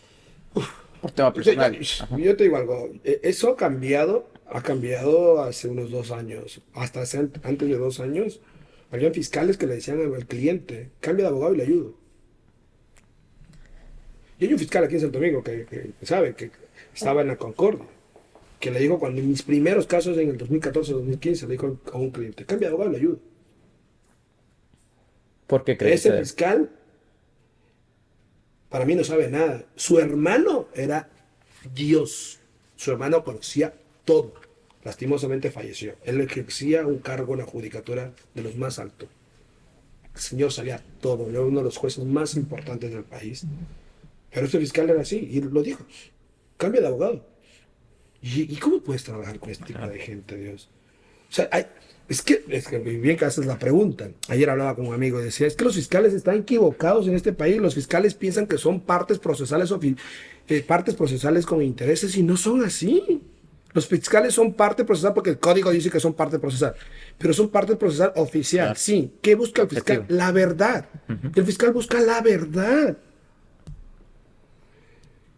Por tema personal. Yo te digo algo. Eso ha cambiado hace unos 2 años. Hasta antes de 2 años, habían fiscales que le decían al cliente, cambia de abogado y le ayudo. Y hay un fiscal aquí en Santo Domingo que sabe que estaba en la Concordia, que le dijo cuando en mis primeros casos en el 2014-2015 le dijo a un cliente, cambia de abogado y le ayudo. ¿Por qué crees? Ese fiscal para mí no sabe nada. Su hermano era Dios. Su hermano conocía todo. Lastimosamente falleció. Él ejercía un cargo en la judicatura de los más altos. El señor sabía todo. Era uno de los jueces más importantes del país. Pero este fiscal era así, y lo dijo, cambia de abogado. ¿Y cómo puedes trabajar con este tipo de gente, Dios? O sea, es que bien que haces la pregunta. Ayer hablaba con un amigo y decía, es que los fiscales están equivocados en este país. Los fiscales piensan que son partes procesales con intereses y no son así. Los fiscales son parte procesal porque el código dice que son parte procesal, pero son parte procesal oficial. Claro. Sí. ¿Qué busca el fiscal? La verdad. El fiscal busca la verdad.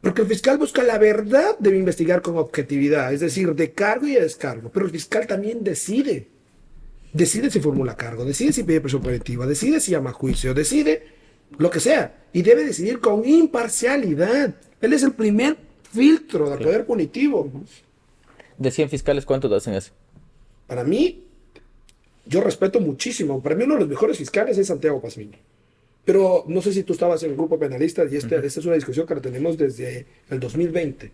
Porque el fiscal busca la verdad, debe investigar con objetividad, es decir, de cargo y de descargo. Pero el fiscal también decide. Decide si formula cargo, decide si pide prisión preventiva, decide si llama a juicio, decide lo que sea. Y debe decidir con imparcialidad. Él es el primer filtro del poder punitivo. De 100 fiscales, ¿cuántos hacen eso? Para mí, yo respeto muchísimo. Para mí uno de los mejores fiscales es Santiago Pazmiño. Pero no sé si tú estabas en el grupo penalista y esta es una discusión que la tenemos desde el 2020.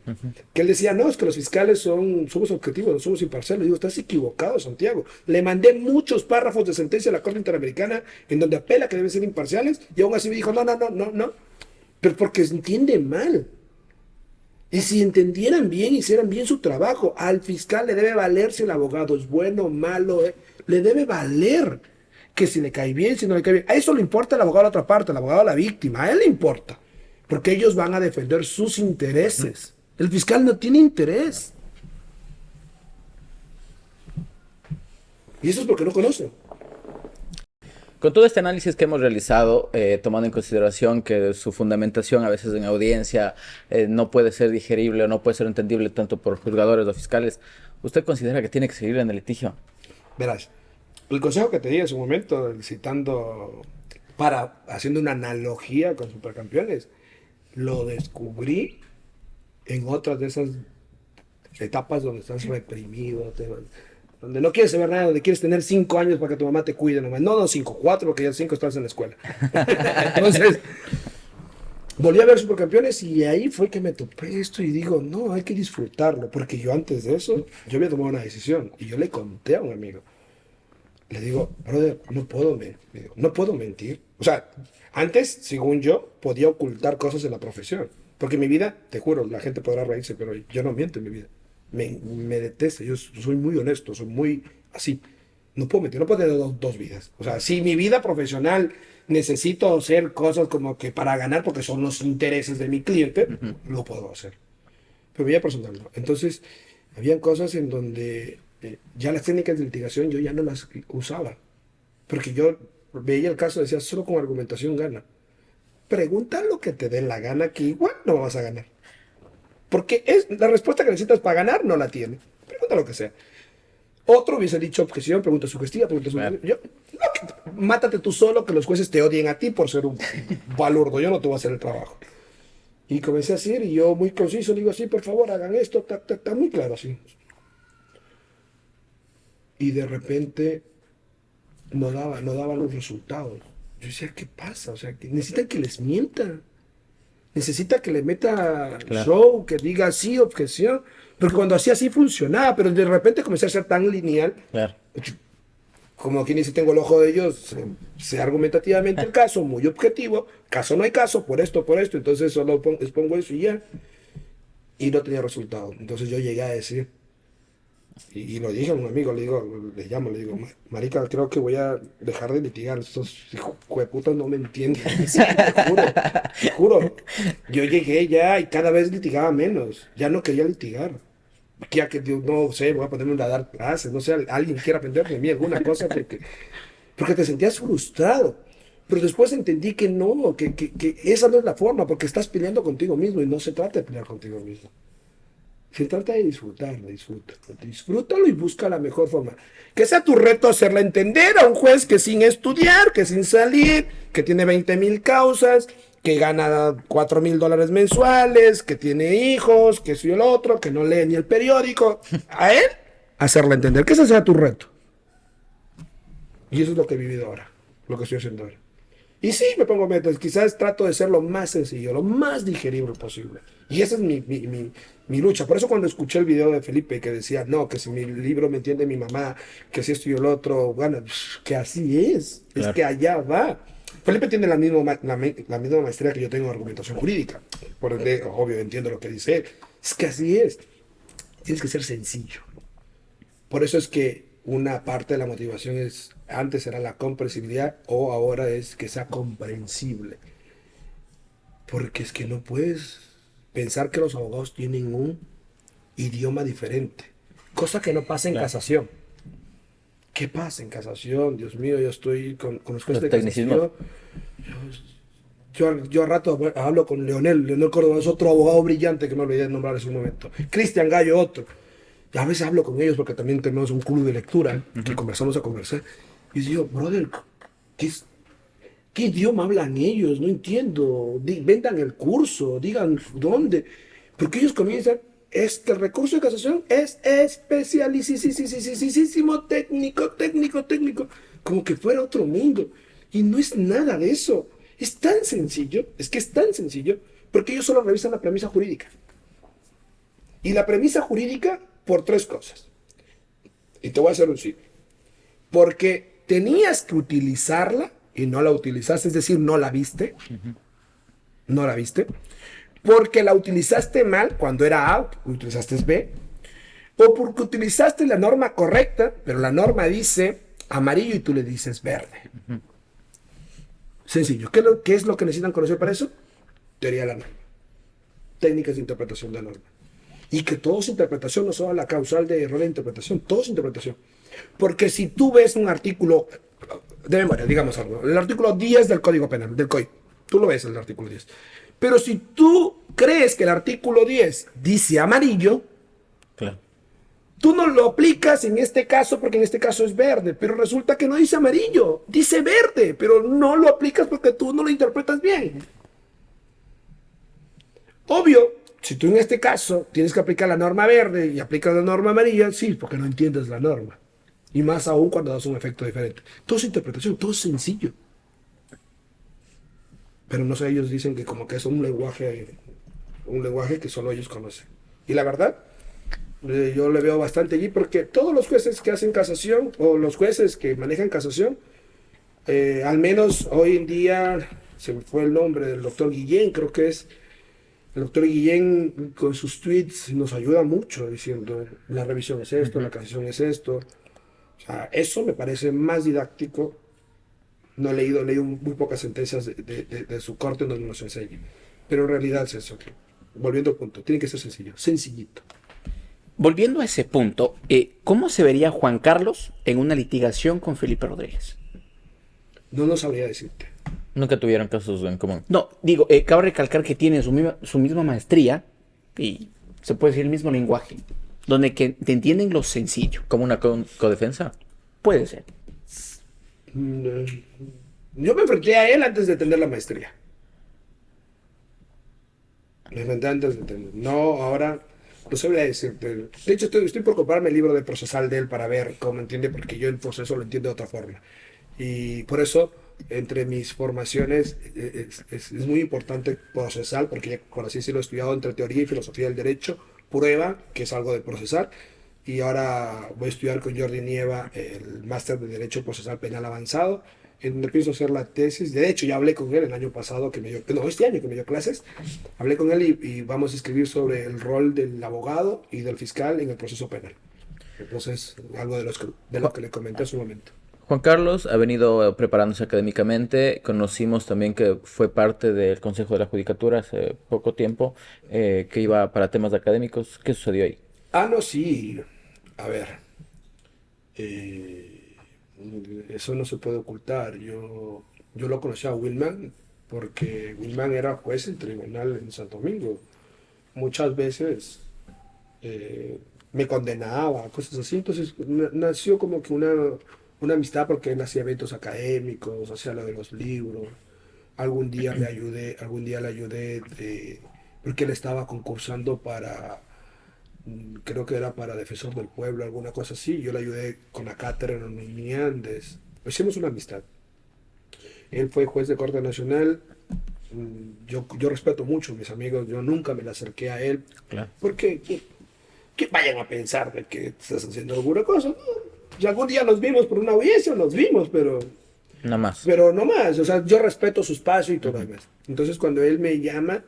Que él decía, no, es que los fiscales somos objetivos, no somos imparciales. Digo, estás equivocado, Santiago. Le mandé muchos párrafos de sentencia a la Corte Interamericana en donde apela que deben ser imparciales y aún así me dijo, no. Pero porque se entiende mal. Y si entendieran bien, hicieran bien su trabajo, al fiscal le debe valer si el abogado es bueno o malo, le debe valer que si le cae bien, si no le cae bien. A eso le importa el abogado a la otra parte, el abogado a la víctima, a él le importa, porque ellos van a defender sus intereses. El fiscal no tiene interés. Y eso es porque no conoce. Con todo este análisis que hemos realizado, tomando en consideración que su fundamentación a veces en audiencia no puede ser digerible o no puede ser entendible tanto por juzgadores o fiscales, ¿usted considera que tiene que seguir en el litigio? Verás, el consejo que te di en su momento, citando, haciendo una analogía con Supercampeones, lo descubrí en otras de esas etapas donde estás reprimido, donde no quieres saber nada, donde quieres tener 5 años para que tu mamá te cuide nomás. No, 5, 4, porque ya 5 estás en la escuela. Entonces, volví a ver Supercampeones y ahí fue que me topé esto y digo, no, hay que disfrutarlo, porque yo antes de eso, yo había tomado una decisión y yo le conté a un amigo. Le digo, brother, no puedo mentir. O sea, antes, según yo, podía ocultar cosas en la profesión. Porque mi vida, te juro, la gente podrá reírse, pero yo no miento en mi vida. Me detesta, yo soy muy honesto, soy muy así. No puedo mentir, no puedo tener dos vidas. O sea, si mi vida profesional necesito hacer cosas como que para ganar, porque son los intereses de mi cliente, lo puedo hacer. Pero mi vida personal no. Entonces, habían cosas en donde ya las técnicas de litigación yo ya no las usaba. Porque yo veía el caso y decía, solo con argumentación gana. Pregunta lo que te dé la gana, que igual no vas a ganar. Porque la respuesta que necesitas para ganar no la tiene. Pregunta lo que sea. Otro hubiese dicho objeción, pregunta sugestiva, pregunta sugestiva. Yo, no, mátate tú solo, que los jueces te odien a ti por ser un balurdo. Yo no te voy a hacer el trabajo. Y comencé a decir, y yo muy conciso, digo así, por favor, hagan esto, está muy claro así. Y de repente no daban los resultados. Yo decía, ¿qué pasa? O sea, que necesitan que les mienta. Necesita que le meta show, que diga sí, objeción. Porque cuando hacía así funcionaba, pero de repente comencé a ser tan lineal. Claro. Como quien dice, tengo el ojo de ellos, sé argumentativamente el caso, muy objetivo. Caso no hay caso, por esto, entonces solo expongo eso y ya. Y no tenía resultado. Entonces yo llegué a decir, y lo dije a un amigo, le digo, marica, creo que voy a dejar de litigar, estos hijos de puta no me entienden. Sí, te juro. Yo llegué ya y cada vez litigaba menos, ya no quería litigar. Ya que no sé, voy a ponerme a dar clases, no sé, alguien quiera aprender de mí alguna cosa, porque te sentías frustrado. Pero después entendí que no, que esa no es la forma, porque estás peleando contigo mismo y no se trata de pelear contigo mismo. Se trata de disfrutarlo, disfrútalo y busca la mejor forma. Que sea tu reto hacerle entender a un juez que sin estudiar, que sin salir, que tiene 20,000 causas, que gana $4,000 mensuales, que tiene hijos, que soy el otro, que no lee ni el periódico. A él, hacerle entender que ese sea tu reto. Y eso es lo que he vivido ahora, lo que estoy haciendo ahora. Y sí, me pongo metas, quizás trato de ser lo más sencillo, lo más digerible posible. Y esa es mi lucha. Por eso cuando escuché el video de Felipe que decía, no, que si mi libro me entiende mi mamá, que si esto y el otro, bueno, que así es, claro. Es que allá va. Felipe tiene la misma maestría que yo tengo en argumentación jurídica. Por ende, obvio, entiendo lo que dice él. Es que así es. Tienes que ser sencillo. Por eso es que una parte de la motivación es, antes era la comprensibilidad o ahora es que sea comprensible. Porque es que no puedes pensar que los abogados tienen un idioma diferente. Cosa que no pasa en casación. ¿Qué pasa en casación? Dios mío, yo estoy con los jueces de casación. Yo a rato hablo con Leonel Córdoba es otro abogado brillante que me olvidé de nombrar en su momento. Cristian Gallo, otro. Y a veces hablo con ellos porque también tenemos un club de lectura que comenzamos a conversar. Y digo, brother, ¿qué idioma hablan ellos? No entiendo. Vendan el curso, digan dónde. Porque ellos comienzan, este recurso de casación es especialísimo, técnico. Como que fuera otro mundo. Y no es nada de eso. Es tan sencillo, porque ellos solo revisan la premisa jurídica. Y la premisa jurídica por tres cosas. Y te voy a hacer un simple. Porque tenías que utilizarla y no la utilizaste, es decir, no la viste. No la viste. Porque la utilizaste mal cuando era A, utilizaste B. O porque utilizaste la norma correcta, pero la norma dice amarillo y tú le dices verde. Sencillo. ¿Qué es lo que necesitan conocer para eso? Teoría de la norma. Técnicas de interpretación de la norma. Y que todo es interpretación, no solo la causal de error de interpretación, todo es interpretación. Porque si tú ves un artículo de memoria, digamos algo, el artículo 10 del Código Penal, del COI, tú lo ves el artículo 10. Pero si tú crees que el artículo 10 dice amarillo, Claro. tú no lo aplicas en este caso porque en este caso es verde, pero resulta que no dice amarillo, dice verde, pero no lo aplicas porque tú no lo interpretas bien. Obvio, si tú en este caso tienes que aplicar la norma verde y aplicas la norma amarilla, sí, porque no entiendes la norma. Y más aún cuando das un efecto diferente. Todo es interpretación, todo es sencillo. Pero no sé, ellos dicen que como que es un lenguaje que solo ellos conocen. Y la verdad, yo le veo bastante allí porque todos los jueces que hacen casación o los jueces que manejan casación, al menos hoy en día, se me fue el nombre del doctor Guillén, creo que es. El doctor Guillén con sus tweets nos ayuda mucho diciendo la revisión es esto, la casación es esto. O sea, eso me parece más didáctico. No he leído muy pocas sentencias de su corte donde nos enseña. Pero en realidad es eso. Volviendo al punto, tiene que ser sencillo, sencillito. Volviendo a ese punto, ¿cómo se vería Juan Carlos en una litigación con Felipe Rodríguez? No sabría decirte. Nunca tuvieron casos en común. No, digo, cabe recalcar que tiene su misma maestría y se puede decir el mismo lenguaje, donde que te entienden lo sencillo. ¿Como una codefensa? Puede ser. Yo me enfrenté a él antes de tener la maestría. Me enfrenté antes de tener. No, ahora no sabría decirte. De hecho, estoy por comprarme el libro de procesal de él para ver cómo entiende, porque yo el proceso lo entiendo de otra forma. Y por eso, entre mis formaciones, es muy importante procesal, porque ya, por así decirlo, he estudiado entre teoría y filosofía del derecho, prueba, que es algo de procesar. Y ahora voy a estudiar con Jordi Nieva el máster de Derecho Procesal Penal Avanzado, en donde pienso hacer la tesis. De hecho, ya hablé con él el año pasado, este año que me dio clases. Hablé con él y vamos a escribir sobre el rol del abogado y del fiscal en el proceso penal. Entonces, algo de lo que le comenté en su momento. Juan Carlos ha venido preparándose académicamente. Conocimos también que fue parte del Consejo de la Judicatura hace poco tiempo, que iba para temas académicos. ¿Qué sucedió ahí? No, sí. A ver. Eso no se puede ocultar. Yo lo conocí a Wilman porque Wilman era juez en tribunal en Santo Domingo. Muchas veces me condenaba, cosas así. Entonces nació como que una amistad porque él hacía eventos académicos, hacía lo de los libros. Algún día le ayudé porque él estaba concursando creo que era para Defensor del Pueblo, alguna cosa así. Yo le ayudé con la cátedra en Unimiandes. Hicimos una amistad. Él fue juez de Corte Nacional. Yo respeto mucho a mis amigos. Yo nunca me le acerqué a él. Claro. Porque que vayan a pensar de que estás haciendo alguna cosa. ¿No? Si algún día nos vimos por una audiencia, nos vimos, pero Nada más. no más. O sea, yo respeto su espacio y todo lo demás. Entonces, cuando él me llama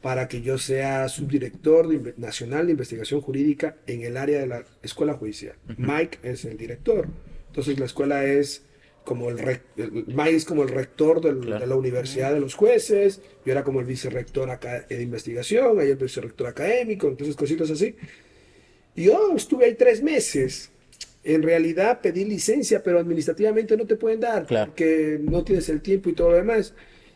para que yo sea subdirector nacional de investigación jurídica en el área de la escuela judicial. Mike es el director. Entonces la escuela es como Mike es como el rector de la universidad de los jueces. Yo era como el vicerrector de investigación, ahí el vicerrector académico, entonces cositas así. Y yo estuve ahí 3 meses. En realidad pedí licencia, pero administrativamente no te pueden dar, Claro. porque no tienes el tiempo y todo lo demás.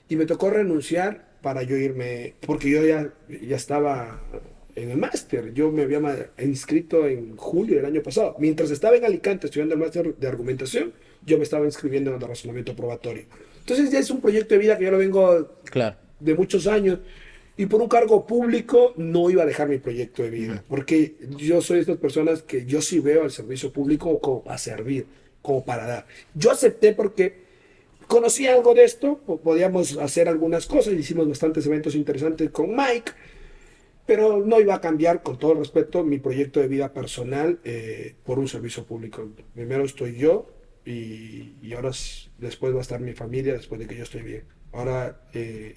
Y me tocó renunciar para yo irme, porque yo ya estaba en el máster. Yo me había inscrito en julio del año pasado. Mientras estaba en Alicante estudiando el máster de argumentación, yo me estaba inscribiendo en el razonamiento probatorio. Entonces ya es un proyecto de vida que yo lo vengo Claro. de muchos años. Y por un cargo público no iba a dejar mi proyecto de vida. Porque yo soy de estas personas que yo sí veo al servicio público como para servir, como para dar. Yo acepté porque conocí algo de esto, podíamos hacer algunas cosas, hicimos bastantes eventos interesantes con Mike, pero no iba a cambiar, con todo el respeto, mi proyecto de vida personal por un servicio público. Primero estoy yo y ahora después va a estar mi familia después de que yo estoy bien. Ahora he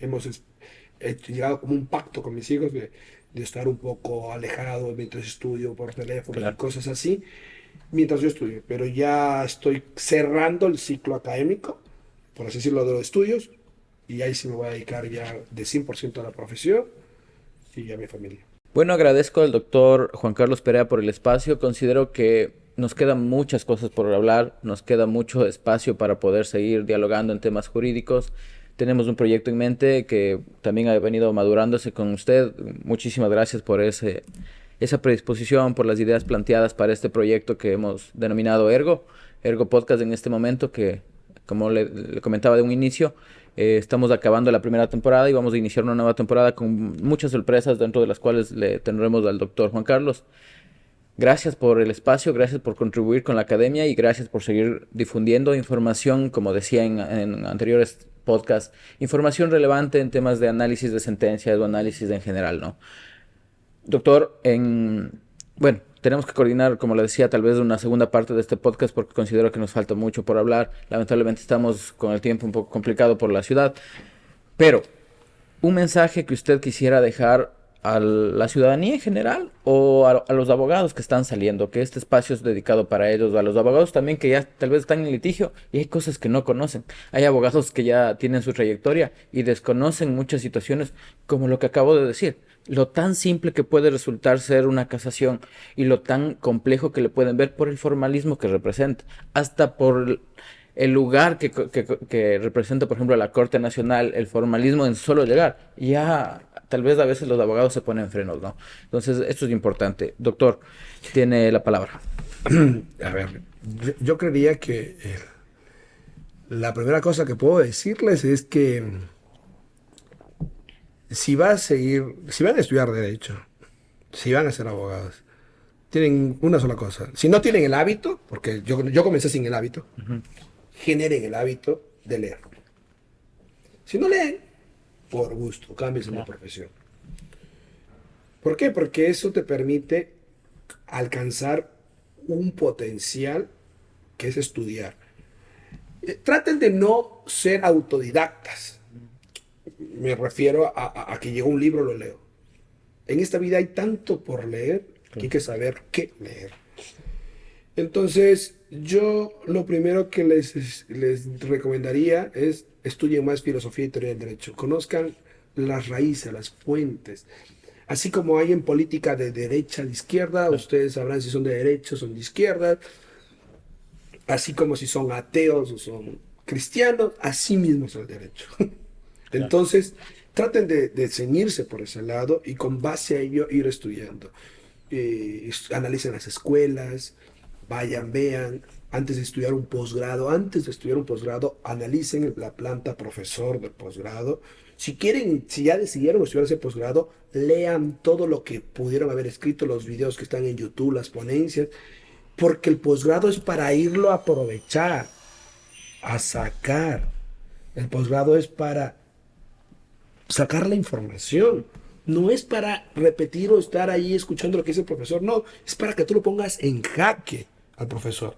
llegado como un pacto con mis hijos de estar un poco alejado mientras estudio por teléfono y cosas así, mientras yo estudio. Pero ya estoy cerrando el ciclo académico, por así decirlo, de los estudios, y ahí sí me voy a dedicar ya de 100% a la profesión y a mi familia. Bueno, agradezco al doctor Juan Carlos Perea por el espacio. Considero que nos quedan muchas cosas por hablar, nos queda mucho espacio para poder seguir dialogando en temas jurídicos. Tenemos un proyecto en mente que también ha venido madurándose con usted. Muchísimas gracias por esa predisposición, por las ideas planteadas para este proyecto que hemos denominado Ergo Podcast en este momento, que como le comentaba de un inicio, estamos acabando la primera temporada y vamos a iniciar una nueva temporada con muchas sorpresas, dentro de las cuales le tendremos al doctor Juan Carlos. Gracias por el espacio, gracias por contribuir con la academia y gracias por seguir difundiendo información, como decía en anteriores podcasts, información relevante en temas de análisis de sentencias o análisis en general, ¿no? Doctor, bueno, tenemos que coordinar, como le decía, tal vez una segunda parte de este podcast porque considero que nos falta mucho por hablar. Lamentablemente estamos con el tiempo un poco complicado por la ciudad, pero un mensaje que usted quisiera dejar a la ciudadanía en general o a los abogados que están saliendo, que este espacio es dedicado para ellos, a los abogados también que ya tal vez están en litigio y hay cosas que no conocen. Hay abogados que ya tienen su trayectoria y desconocen muchas situaciones, como lo que acabo de decir. Lo tan simple que puede resultar ser una casación y lo tan complejo que le pueden ver por el formalismo que representa, hasta por el lugar que representa, por ejemplo, la Corte Nacional, el formalismo en solo llegar. Ya tal vez a veces los abogados se ponen frenos, ¿no? Entonces, esto es importante. Doctor, tiene la palabra. A ver, yo creería que la primera cosa que puedo decirles es que si van a estudiar Derecho, si van a ser abogados, tienen una sola cosa. Si no tienen el hábito, porque yo comencé sin el hábito, generen el hábito de leer. Si no leen, por gusto, cambies de profesión. ¿Por qué? Porque eso te permite alcanzar un potencial que es estudiar. Traten de no ser autodidactas. Me refiero a que llegó un libro, lo leo. En esta vida hay tanto por leer que hay que saber qué leer. Entonces, yo lo primero que les recomendaría es estudien más filosofía y teoría del derecho. Conozcan las raíces, las fuentes. Así como hay en política de derecha, de izquierda, ustedes sabrán si son de derecha o son de izquierda. Así como si son ateos o son cristianos, así mismo es el derecho. Entonces, traten de ceñirse por ese lado y con base a ello ir estudiando. Analicen las escuelas, vayan, vean, antes de estudiar un posgrado, analicen la planta profesor del posgrado. Si ya decidieron estudiar ese posgrado, lean todo lo que pudieron haber escrito, los videos que están en YouTube, las ponencias, porque el posgrado es para irlo a aprovechar, a sacar. El posgrado es para sacar la información. No es para repetir o estar ahí escuchando lo que dice el profesor. No, es para que tú lo pongas en jaque al profesor.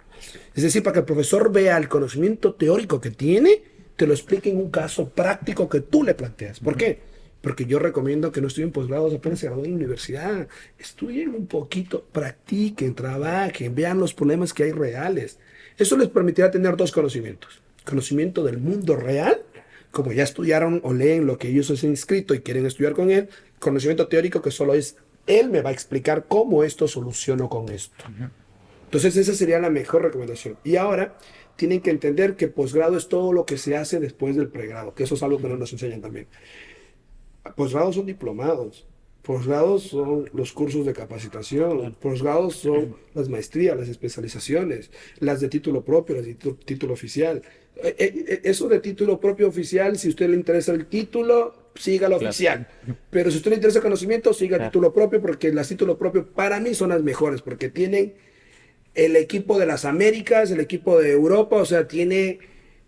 Es decir, para que el profesor vea el conocimiento teórico que tiene, te lo explique en un caso práctico que tú le planteas. ¿Por qué? Porque yo recomiendo que no estudien posgrados apenas se gradúen en la universidad. Estudien un poquito, practiquen, trabajen, vean los problemas que hay reales. Eso les permitirá tener dos conocimientos. Conocimiento del mundo real, como ya estudiaron o leen lo que ellos han inscrito y quieren estudiar con él. Conocimiento teórico que solo es, él me va a explicar cómo esto soluciono con esto. Entonces esa sería la mejor recomendación. Y ahora tienen que entender que posgrado es todo lo que se hace después del pregrado, que eso es algo que no nos enseñan también. Posgrados son diplomados, posgrados son los cursos de capacitación, posgrados son las maestrías, las especializaciones, las de título propio, las de título oficial. Eso de título propio oficial, si a usted le interesa el título, siga lo oficial. Pero si a usted le interesa el conocimiento, siga el título propio, porque las títulos propios para mí son las mejores, porque tienen el equipo de las Américas, el equipo de Europa, o sea, tiene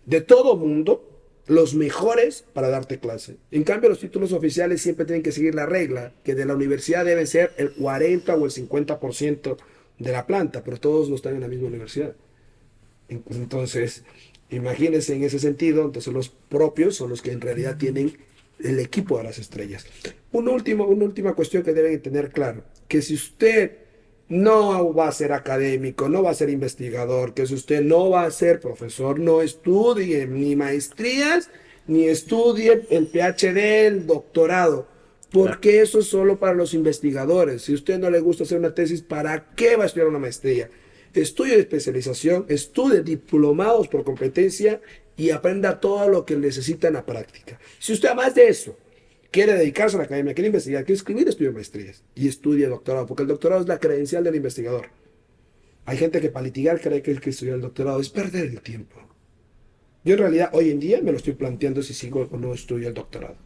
de todo mundo, los mejores para darte clase. En cambio, los títulos oficiales siempre tienen que seguir la regla, que de la universidad debe ser el 40 o el 50% de la planta, pero todos no están en la misma universidad. Entonces, imagínense en ese sentido, entonces los propios son los que en realidad tienen el equipo de las estrellas. Una última cuestión que deben tener claro, que si usted no va a ser académico, no va a ser investigador, que si usted no va a ser profesor, no estudie ni maestrías, ni estudie el PhD, el doctorado, porque eso es solo para los investigadores. Si a usted no le gusta hacer una tesis, ¿para qué va a estudiar una maestría? Estudie de especialización, estudie diplomados por competencia y aprenda todo lo que necesita en la práctica. Si usted además de eso quiere dedicarse a la academia, quiere investigar, quiere escribir, estudie maestrías y estudie doctorado, porque el doctorado es la credencial del investigador. Hay gente que para litigar cree que estudiar el doctorado es perder el tiempo. Yo en realidad hoy en día me lo estoy planteando si sigo o no estudio el doctorado.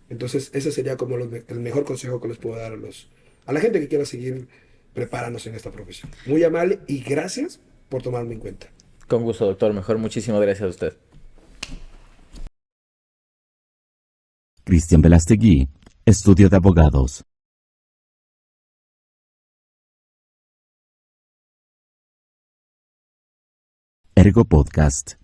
Entonces ese sería como el mejor consejo que les puedo dar a la gente que quiera seguir preparándose en esta profesión. Muy amable y gracias por tomarme en cuenta. Con gusto, doctor. Mejor, muchísimas gracias a usted. Cristian Velastegui, Estudio de Abogados. Ergo Podcast.